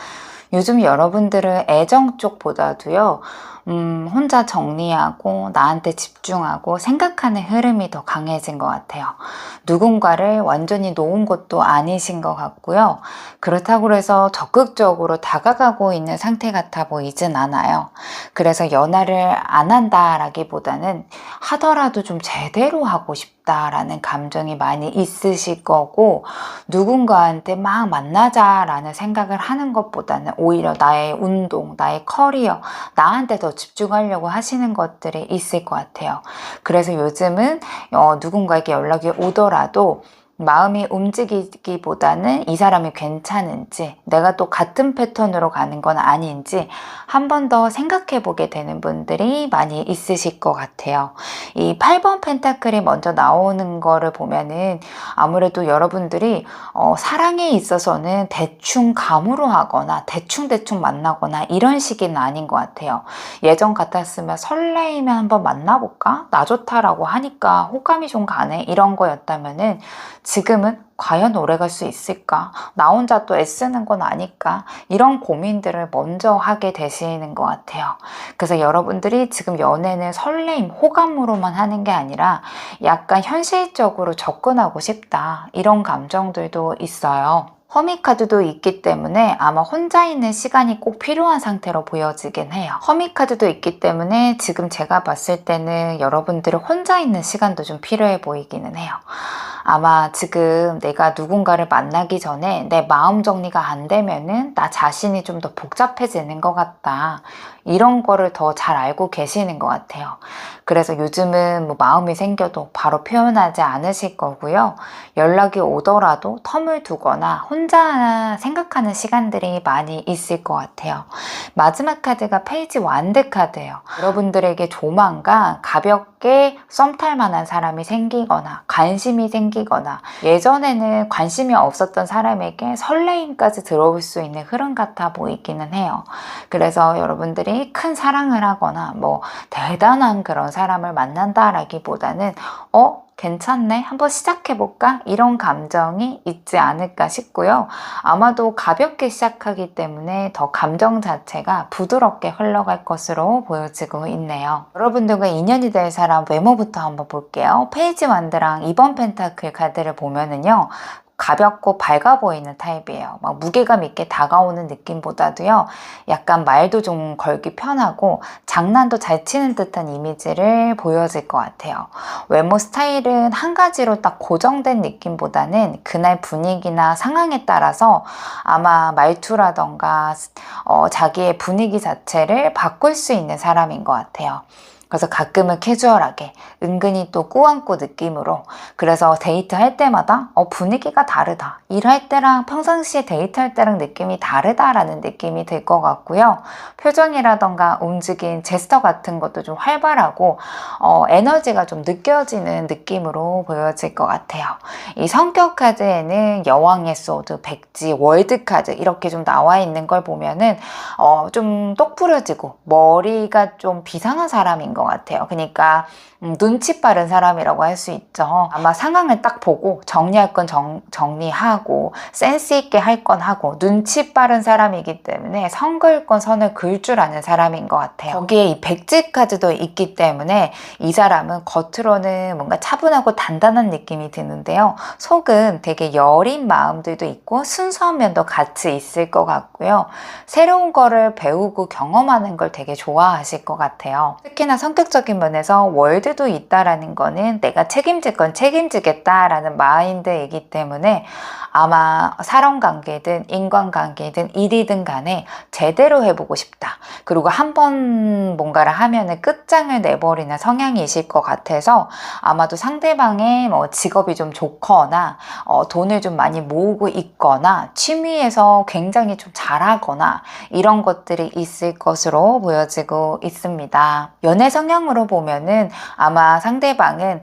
요즘 여러분들은 애정 쪽보다도요, 혼자 정리하고 나한테 집중하고 생각하는 흐름이 더 강해진 것 같아요. 누군가를 완전히 놓은 것도 아니신 것 같고요. 그렇다고 해서 적극적으로 다가가고 있는 상태 같아 보이진 않아요. 그래서 연애를 안 한다라기보다는 하더라도 좀 제대로 하고 싶다라는 감정이 많이 있으실 거고, 누군가한테 막 만나자라는 생각을 하는 것보다는 오히려 나의 운동, 나의 커리어, 나한테 더 집중하려고 하시는 것들이 있을 것 같아요. 그래서 요즘은 누군가에게 연락이 오더라도 마음이 움직이기보다는 이 사람이 괜찮은지, 내가 또 같은 패턴으로 가는 건 아닌지 한 번 더 생각해 보게 되는 분들이 많이 있으실 것 같아요. 이 8번 펜타클이 먼저 나오는 거를 보면은 아무래도 여러분들이 사랑에 있어서는 대충 감으로 하거나 대충 만나거나 이런 식은 아닌 것 같아요. 예전 같았으면 설레이면 한번 만나볼까? 나 좋다라고 하니까 호감이 좀 가네? 이런 거였다면은 지금은 과연 오래갈 수 있을까? 나 혼자 또 애쓰는 건 아닐까? 이런 고민들을 먼저 하게 되시는 것 같아요. 그래서 여러분들이 지금 연애는 설레임, 호감으로만 하는 게 아니라 약간 현실적으로 접근하고 싶다. 이런 감정들도 있어요. 허미카드도 있기 때문에 아마 혼자 있는 시간이 꼭 필요한 상태로 보여지긴 해요. 허미카드도 있기 때문에 지금 제가 봤을 때는 여러분들이 혼자 있는 시간도 좀 필요해 보이기는 해요. 아마 지금 내가 누군가를 만나기 전에 내 마음 정리가 안 되면은 나 자신이 좀 더 복잡해지는 것 같다. 이런 거를 더 잘 알고 계시는 것 같아요. 그래서 요즘은 뭐 마음이 생겨도 바로 표현하지 않으실 거고요. 연락이 오더라도 텀을 두거나 혼자 생각하는 시간들이 많이 있을 것 같아요. 마지막 카드가 페이지 완드 카드예요. 여러분들에게 조만간 가볍게 썸 탈 만한 사람이 생기거나 관심이 생기거나 예전에는 관심이 없었던 사람에게 설레임까지 들어올 수 있는 흐름 같아 보이기는 해요. 그래서 여러분들이 큰 사랑을 하거나 뭐 대단한 그런 사람을 만난다라기보다는 괜찮네? 한번 시작해볼까? 이런 감정이 있지 않을까 싶고요. 아마도 가볍게 시작하기 때문에 더 감정 자체가 부드럽게 흘러갈 것으로 보여지고 있네요. 여러분들과 인연이 될 사람 외모부터 한번 볼게요. 페이지 완드랑 2번 펜타클 카드를 보면은요. 가볍고 밝아 보이는 타입이에요. 막 무게감 있게 다가오는 느낌보다도요. 약간 말도 좀 걸기 편하고 장난도 잘 치는 듯한 이미지를 보여질 것 같아요. 외모 스타일은 한 가지로 딱 고정된 느낌보다는 그날 분위기나 상황에 따라서 아마 말투라던가 자기의 분위기 자체를 바꿀 수 있는 사람인 것 같아요. 그래서 가끔은 캐주얼하게 은근히 또 꾸안꾸 느낌으로 그래서 데이트할 때마다 분위기가 다르다. 일할 때랑 평상시에 데이트할 때랑 느낌이 다르다라는 느낌이 들 것 같고요. 표정이라던가 움직임, 제스처 같은 것도 좀 활발하고 에너지가 좀 느껴지는 느낌으로 보여질 것 같아요. 이 성격 카드에는 여왕의 소드, 백지, 월드 카드 이렇게 좀 나와 있는 걸 보면은 좀 똑부러지고 머리가 좀 비상한 사람인 것 같아요. 그러니까 눈치 빠른 사람이라고 할 수 있죠. 아마 상황을 딱 보고 정리할 건 정리하고 센스 있게 할 건 하고 눈치 빠른 사람이기 때문에 선 그을 건 선을 그을 줄 아는 사람인 것 같아요. 거기에 이 백지 카드도 있기 때문에 이 사람은 겉으로는 뭔가 차분하고 단단한 느낌이 드는데요. 속은 되게 여린 마음들도 있고 순수한 면도 같이 있을 것 같고요. 새로운 거를 배우고 경험하는 걸 되게 좋아하실 것 같아요. 특히나 성격적인 면에서 월드도 있다라는 거는 내가 책임질 건 책임지겠다라는 마인드이기 때문에 아마 사람관계든 인간관계든 일이든 간에 제대로 해보고 싶다. 그리고 한번 뭔가를 하면은 끝장을 내버리는 성향이실 것 같아서 아마도 상대방의 뭐 직업이 좀 좋거나 돈을 좀 많이 모으고 있거나 취미에서 굉장히 좀 잘하거나 이런 것들이 있을 것으로 보여지고 있습니다. 연애 성향으로 보면은 아마 상대방은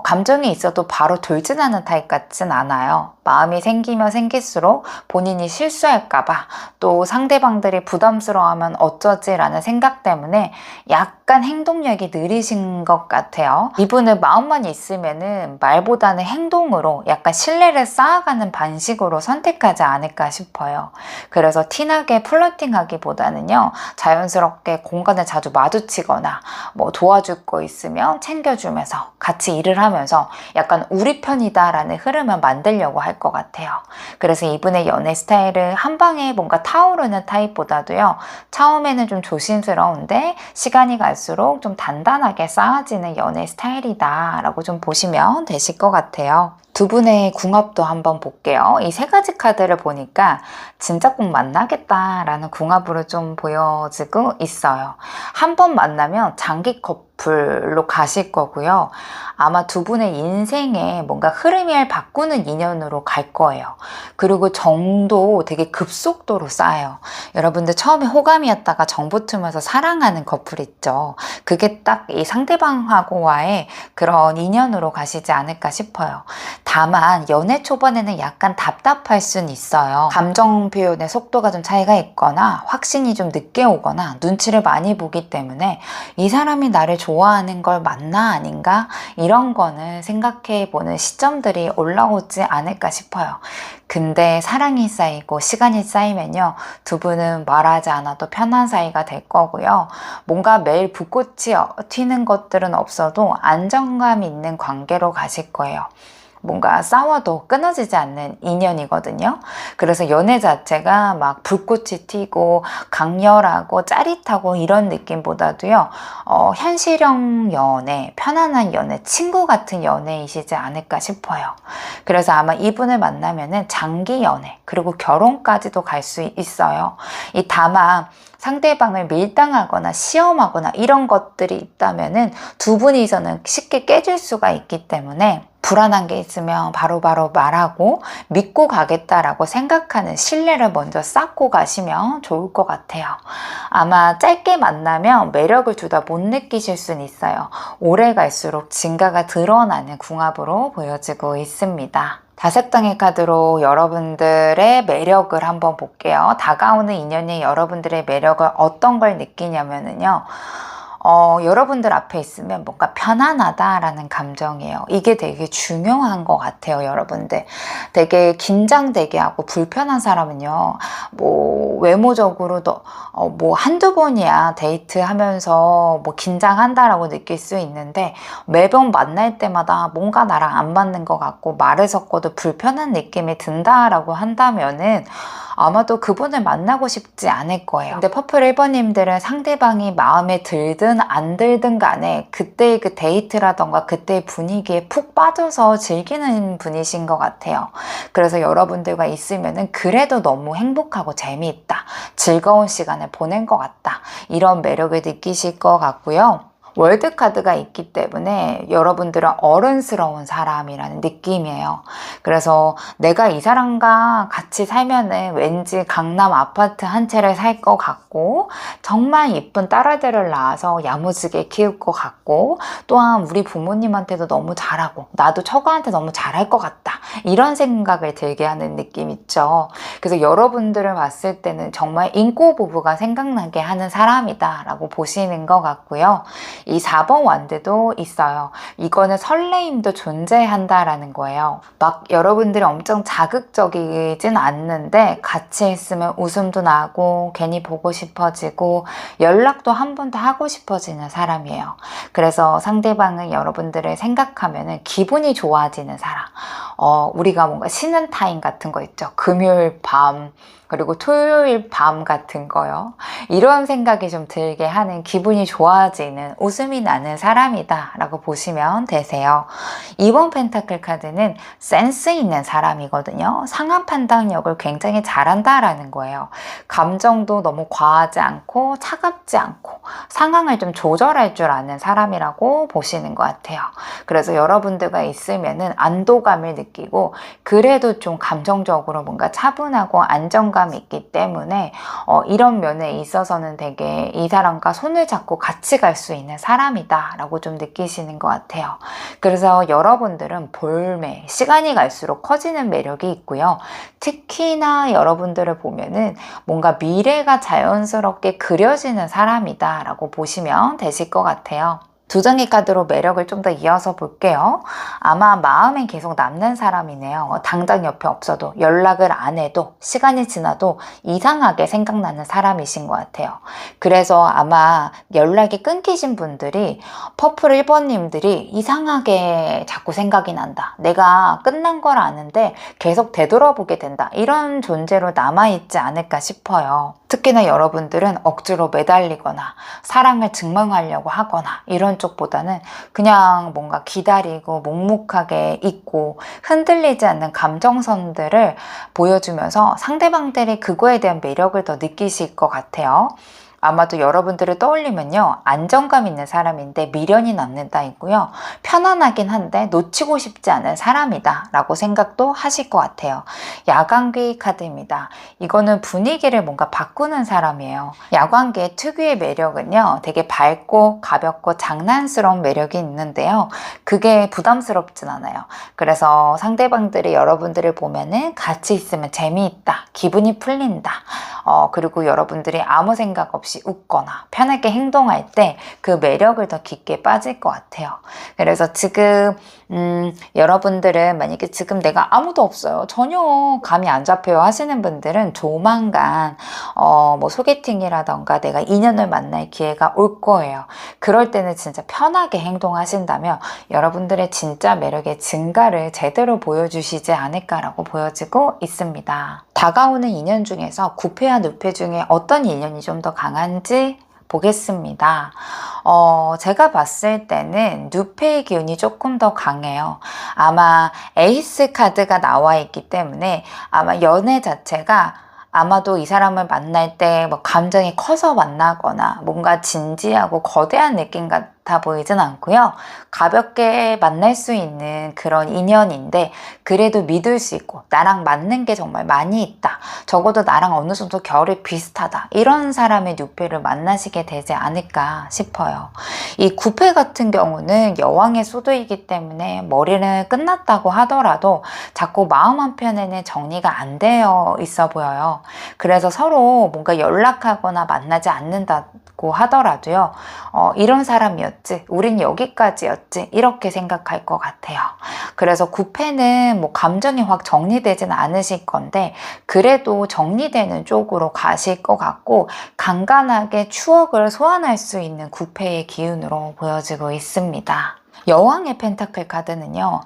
감정이 있어도 바로 돌진하는 타입 같진 않아요. 마음이 생기면 생길수록 본인이 실수할까봐 또 상대방들이 부담스러워하면 어쩌지라는 생각 때문에 약간 약간 행동력이 느리신 것 같아요. 이분은 마음만 있으면은 말보다는 행동으로 약간 신뢰를 쌓아가는 방식으로 선택하지 않을까 싶어요. 그래서 티나게 플러팅하기보다는요, 자연스럽게 공간을 자주 마주치거나 뭐 도와줄 거 있으면 챙겨주면서 같이 일을 하면서 약간 우리 편이다라는 흐름을 만들려고 할 것 같아요. 그래서 이분의 연애 스타일은 한 방에 뭔가 타오르는 타입보다도요, 처음에는 좀 조심스러운데 시간이 갈수록 좀 단단하게 쌓아지는 연애 스타일이다 라고 좀 보시면 되실 것 같아요. 두 분의 궁합도 한번 볼게요. 이 세 가지 카드를 보니까 진짜 꼭 만나겠다라는 궁합으로 좀 보여지고 있어요. 한 번 만나면 장기 커플로 가실 거고요. 아마 두 분의 인생에 뭔가 흐름을 바꾸는 인연으로 갈 거예요. 그리고 정도 되게 급속도로 쌓여요. 여러분들 처음에 호감이었다가 정 붙으면서 사랑하는 커플 있죠. 그게 딱 이 상대방하고와의 그런 인연으로 가시지 않을까 싶어요. 다만 연애 초반에는 약간 답답할 순 있어요. 감정 표현의 속도가 좀 차이가 있거나 확신이 좀 늦게 오거나 눈치를 많이 보기 때문에 이 사람이 나를 좋아하는 걸 맞나 아닌가 이런 거는 생각해보는 시점들이 올라오지 않을까 싶어요. 근데 사랑이 쌓이고 시간이 쌓이면요, 두 분은 말하지 않아도 편한 사이가 될 거고요. 뭔가 매일 불꽃이 튀는 것들은 없어도 안정감 있는 관계로 가실 거예요. 뭔가 싸워도 끊어지지 않는 인연이거든요. 그래서 연애 자체가 막 불꽃이 튀고 강렬하고 짜릿하고 이런 느낌보다도요, 현실형 연애, 편안한 연애, 친구 같은 연애이시지 않을까 싶어요. 그래서 아마 이분을 만나면은 장기 연애, 그리고 결혼까지도 갈 수 있어요. 다만 상대방을 밀당하거나 시험하거나 이런 것들이 있다면은 두 분이서는 쉽게 깨질 수가 있기 때문에 불안한 게 있으면 바로바로 말하고 믿고 가겠다라고 생각하는 신뢰를 먼저 쌓고 가시면 좋을 것 같아요. 아마 짧게 만나면 매력을 둘 다 못 느끼실 수는 있어요. 오래 갈수록 진가가 드러나는 궁합으로 보여지고 있습니다. 다섯 장의 카드로 여러분들의 매력을 한번 볼게요. 다가오는 인연이 여러분들의 매력을 어떤 걸 느끼냐면요, 여러분들 앞에 있으면 뭔가 편안하다라는 감정이에요. 이게 되게 중요한 것 같아요, 여러분들. 되게 긴장되게 하고 불편한 사람은요, 뭐 외모적으로도 뭐 한두 번이야 데이트하면서 뭐 긴장한다라고 느낄 수 있는데, 매번 만날 때마다 뭔가 나랑 안 맞는 것 같고 말을 섞어도 불편한 느낌이 든다라고 한다면은 아마도 그분을 만나고 싶지 않을 거예요. 근데 퍼플 1번님들은 상대방이 마음에 들든 안 들든 간에 그때의 그 데이트라던가 그때의 분위기에 푹 빠져서 즐기는 분이신 것 같아요. 그래서 여러분들과 있으면은 그래도 너무 행복하고 재미있다, 즐거운 시간을 보낸 것 같다, 이런 매력을 느끼실 것 같고요. 월드카드가 있기 때문에 여러분들은 어른스러운 사람이라는 느낌이에요. 그래서 내가 이 사람과 같이 살면은 왠지 강남 아파트 한 채를 살 것 같고, 정말 예쁜 딸아들을 낳아서 야무지게 키울 것 같고, 또한 우리 부모님한테도 너무 잘하고 나도 처가한테 너무 잘할 것 같다, 이런 생각을 들게 하는 느낌 있죠. 그래서 여러분들을 봤을 때는 정말 인꼬 부부가 생각나게 하는 사람이다 라고 보시는 것 같고요. 이 4번 완드도 있어요. 이거는 설레임도 존재한다라는 거예요. 막 여러분들이 엄청 자극적이진 않는데 같이 있으면 웃음도 나고 괜히 보고 싶어지고 연락도 한 번 더 하고 싶어지는 사람이에요. 그래서 상대방은 여러분들을 생각하면 기분이 좋아지는 사람. 우리가 뭔가 쉬는 타임 같은 거 있죠. 금요일 밤, 그리고 토요일 밤 같은 거요. 이런 생각이 좀 들게 하는, 기분이 좋아지는, 웃음이 나는 사람이다 라고 보시면 되세요. 2번 펜타클 카드는 센스 있는 사람이거든요. 상황 판단력을 굉장히 잘한다라는 거예요. 감정도 너무 과하지 않고 차갑지 않고 상황을 좀 조절할 줄 아는 사람이라고 보시는 것 같아요. 그래서 여러분들과 있으면은 안도감을 느끼고, 그래도 좀 감정적으로 뭔가 차분하고 안정감 있기 때문에 이런 면에 있어서는 되게 이 사람과 손을 잡고 같이 갈 수 있는 사람이다 라고 좀 느끼시는 것 같아요. 그래서 여러분들은 볼매, 시간이 갈수록 커지는 매력이 있고요. 특히나 여러분들을 보면은 뭔가 미래가 자연스럽게 그려지는 사람이다 라고 보시면 되실 것 같아요. 두 장의 카드로 매력을 좀 더 이어서 볼게요. 아마 마음엔 계속 남는 사람이네요. 당장 옆에 없어도 연락을 안 해도 시간이 지나도 이상하게 생각나는 사람이신 것 같아요. 그래서 아마 연락이 끊기신 분들이 퍼플 1번님들이 이상하게 자꾸 생각이 난다. 내가 끝난 걸 아는데 계속 되돌아보게 된다. 이런 존재로 남아있지 않을까 싶어요. 특히나 여러분들은 억지로 매달리거나 사랑을 증명하려고 하거나 이런 쪽보다는 그냥 뭔가 기다리고 묵묵하게 있고 흔들리지 않는 감정선들을 보여주면서 상대방들이 그거에 대한 매력을 더 느끼실 것 같아요. 아마도 여러분들을 떠올리면요, 안정감 있는 사람인데 미련이 남는다 있고요, 편안하긴 한데 놓치고 싶지 않은 사람이다 라고 생각도 하실 것 같아요. 야광귀 카드입니다. 이거는 분위기를 뭔가 바꾸는 사람이에요. 야광귀의 특유의 매력은요, 되게 밝고 가볍고 장난스러운 매력이 있는데요, 그게 부담스럽진 않아요. 그래서 상대방들이 여러분들을 보면은 같이 있으면 재미있다, 기분이 풀린다, 그리고 여러분들이 아무 생각 없이 웃거나 편하게 행동할 때 그 매력을 더 깊게 빠질 것 같아요. 그래서 지금 여러분들은 만약에 지금 내가 아무도 없어요, 전혀 감이 안 잡혀요 하시는 분들은 조만간 뭐 소개팅이라던가 내가 인연을 만날 기회가 올 거예요. 그럴 때는 진짜 편하게 행동하신다면 여러분들의 진짜 매력의 증가를 제대로 보여주시지 않을까라고 보여지고 있습니다. 다가오는 인연 중에서 구패와 누패 중에 어떤 인연이 좀 더 강한지 보겠습니다. 제가 봤을 때는 누페의 기운이 조금 더 강해요. 아마 에이스 카드가 나와 있기 때문에 아마 연애 자체가 아마도 이 사람을 만날 때 뭐 감정이 커서 만나거나 뭔가 진지하고 거대한 느낌 같아 보이진 않고요. 가볍게 만날 수 있는 그런 인연인데 그래도 믿을 수 있고 나랑 맞는 게 정말 많이 있다. 적어도 나랑 어느 정도 결이 비슷하다. 이런 사람의 누페를 만나시게 되지 않을까 싶어요. 이 구패 같은 경우는 여왕의 수도이기 때문에 머리는 끝났다고 하더라도 자꾸 마음 한편에는 정리가 안 되어 있어 보여요. 그래서 서로 뭔가 연락하거나 만나지 않는다고 하더라도요, 이런 사람이었지, 우린 여기까지였지, 이렇게 생각할 것 같아요. 그래서 구패는 뭐 감정이 확 정리되지는 않으실 건데 그래도 정리되는 쪽으로 가실 것 같고 간간하게 추억을 소환할 수 있는 구패의 기운으로 보여지고 있습니다. 여왕의 펜타클 카드는요,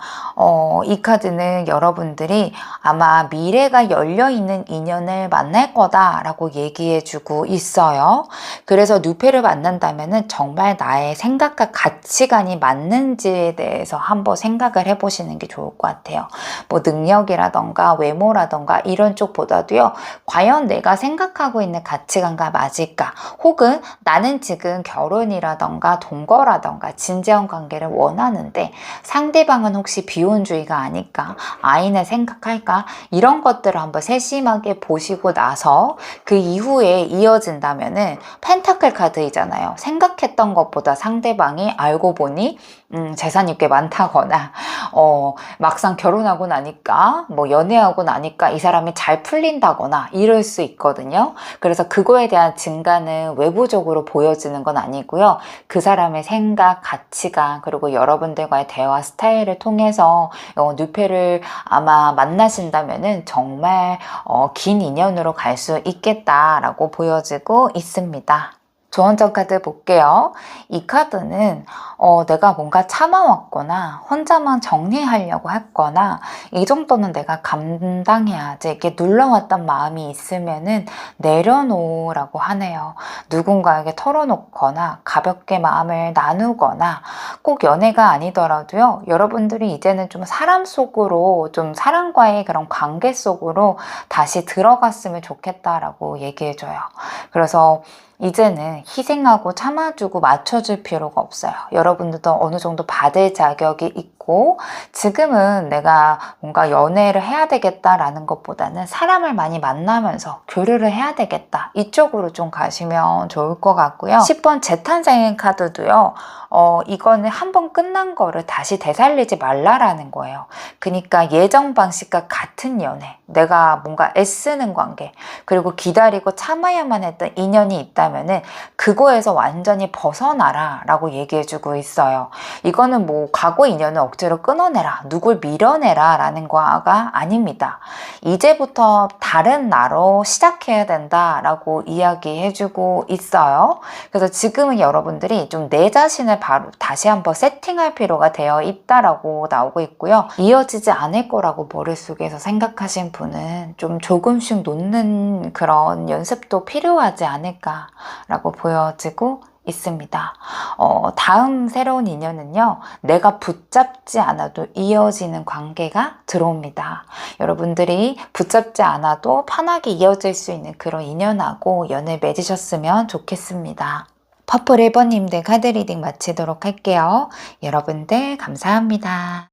이 카드는 여러분들이 아마 미래가 열려있는 인연을 만날 거다라고 얘기해주고 있어요. 그래서 누페를 만난다면은 정말 나의 생각과 가치관이 맞는지에 대해서 한번 생각을 해보시는 게 좋을 것 같아요. 뭐 능력이라던가 외모라던가 이런 쪽보다도요, 과연 내가 생각하고 있는 가치관과 맞을까? 혹은 나는 지금 결혼이라던가 동거라던가 진지한 관계를 원하는데 상대방은 혹시 비혼주의가 아닐까? 아이는 생각할까? 이런 것들을 한번 세심하게 보시고 나서 그 이후에 이어진다면은 펜타클 카드이잖아요. 생각했던 것보다 상대방이 알고 보니 재산이 꽤 많다거나 막상 결혼하고 나니까 뭐 연애하고 나니까 이 사람이 잘 풀린다거나 이럴 수 있거든요. 그래서 그거에 대한 증가는 외부적으로 보여지는 건 아니고요. 그 사람의 생각, 가치관 그리고 여러분들과의 대화 스타일을 통해서 누페를 아마 만나신다면은 정말 긴 인연으로 갈 수 있겠다라고 보여지고 있습니다. 조언점 카드 볼게요. 이 카드는 내가 뭔가 참아왔거나 혼자만 정리하려고 했거나 이 정도는 내가 감당해야지 이렇게 눌러왔던 마음이 있으면은 내려놓으라고 하네요. 누군가에게 털어놓거나 가볍게 마음을 나누거나 꼭 연애가 아니더라도요. 여러분들이 이제는 좀 사람 속으로 좀 사람과의 그런 관계 속으로 다시 들어갔으면 좋겠다라고 얘기해줘요. 그래서 이제는 희생하고 참아주고 맞춰줄 필요가 없어요. 여러분들도 어느 정도 받을 자격이 있고 지금은 내가 뭔가 연애를 해야 되겠다라는 것보다는 사람을 많이 만나면서 교류를 해야 되겠다. 이쪽으로 좀 가시면 좋을 것 같고요. 10번 재탄생 카드도요. 이거는 한번 끝난 거를 다시 되살리지 말라라는 거예요. 그러니까 예전 방식과 같은 연애, 내가 뭔가 애쓰는 관계, 그리고 기다리고 참아야만 했던 인연이 있다면은 그거에서 완전히 벗어나라 라고 얘기해주고 있어요. 이거는 뭐 과거 인연을 억지로 끊어내라, 누굴 밀어내라 라는 거가 아닙니다. 이제부터 다른 나로 시작해야 된다 라고 이야기해주고 있어요. 그래서 지금은 여러분들이 좀 내 자신을 바로 다시 한번 세팅할 필요가 되어 있다라고 나오고 있고요. 이어지지 않을 거라고 머릿속에서 생각하신 분은 좀 조금씩 놓는 그런 연습도 필요하지 않을까라고 보여지고 있습니다. 다음 새로운 인연은요, 내가 붙잡지 않아도 이어지는 관계가 들어옵니다. 여러분들이 붙잡지 않아도 편하게 이어질 수 있는 그런 인연하고 연을 맺으셨으면 좋겠습니다. 퍼플 1번님들 카드 리딩 마치도록 할게요. 여러분들 감사합니다.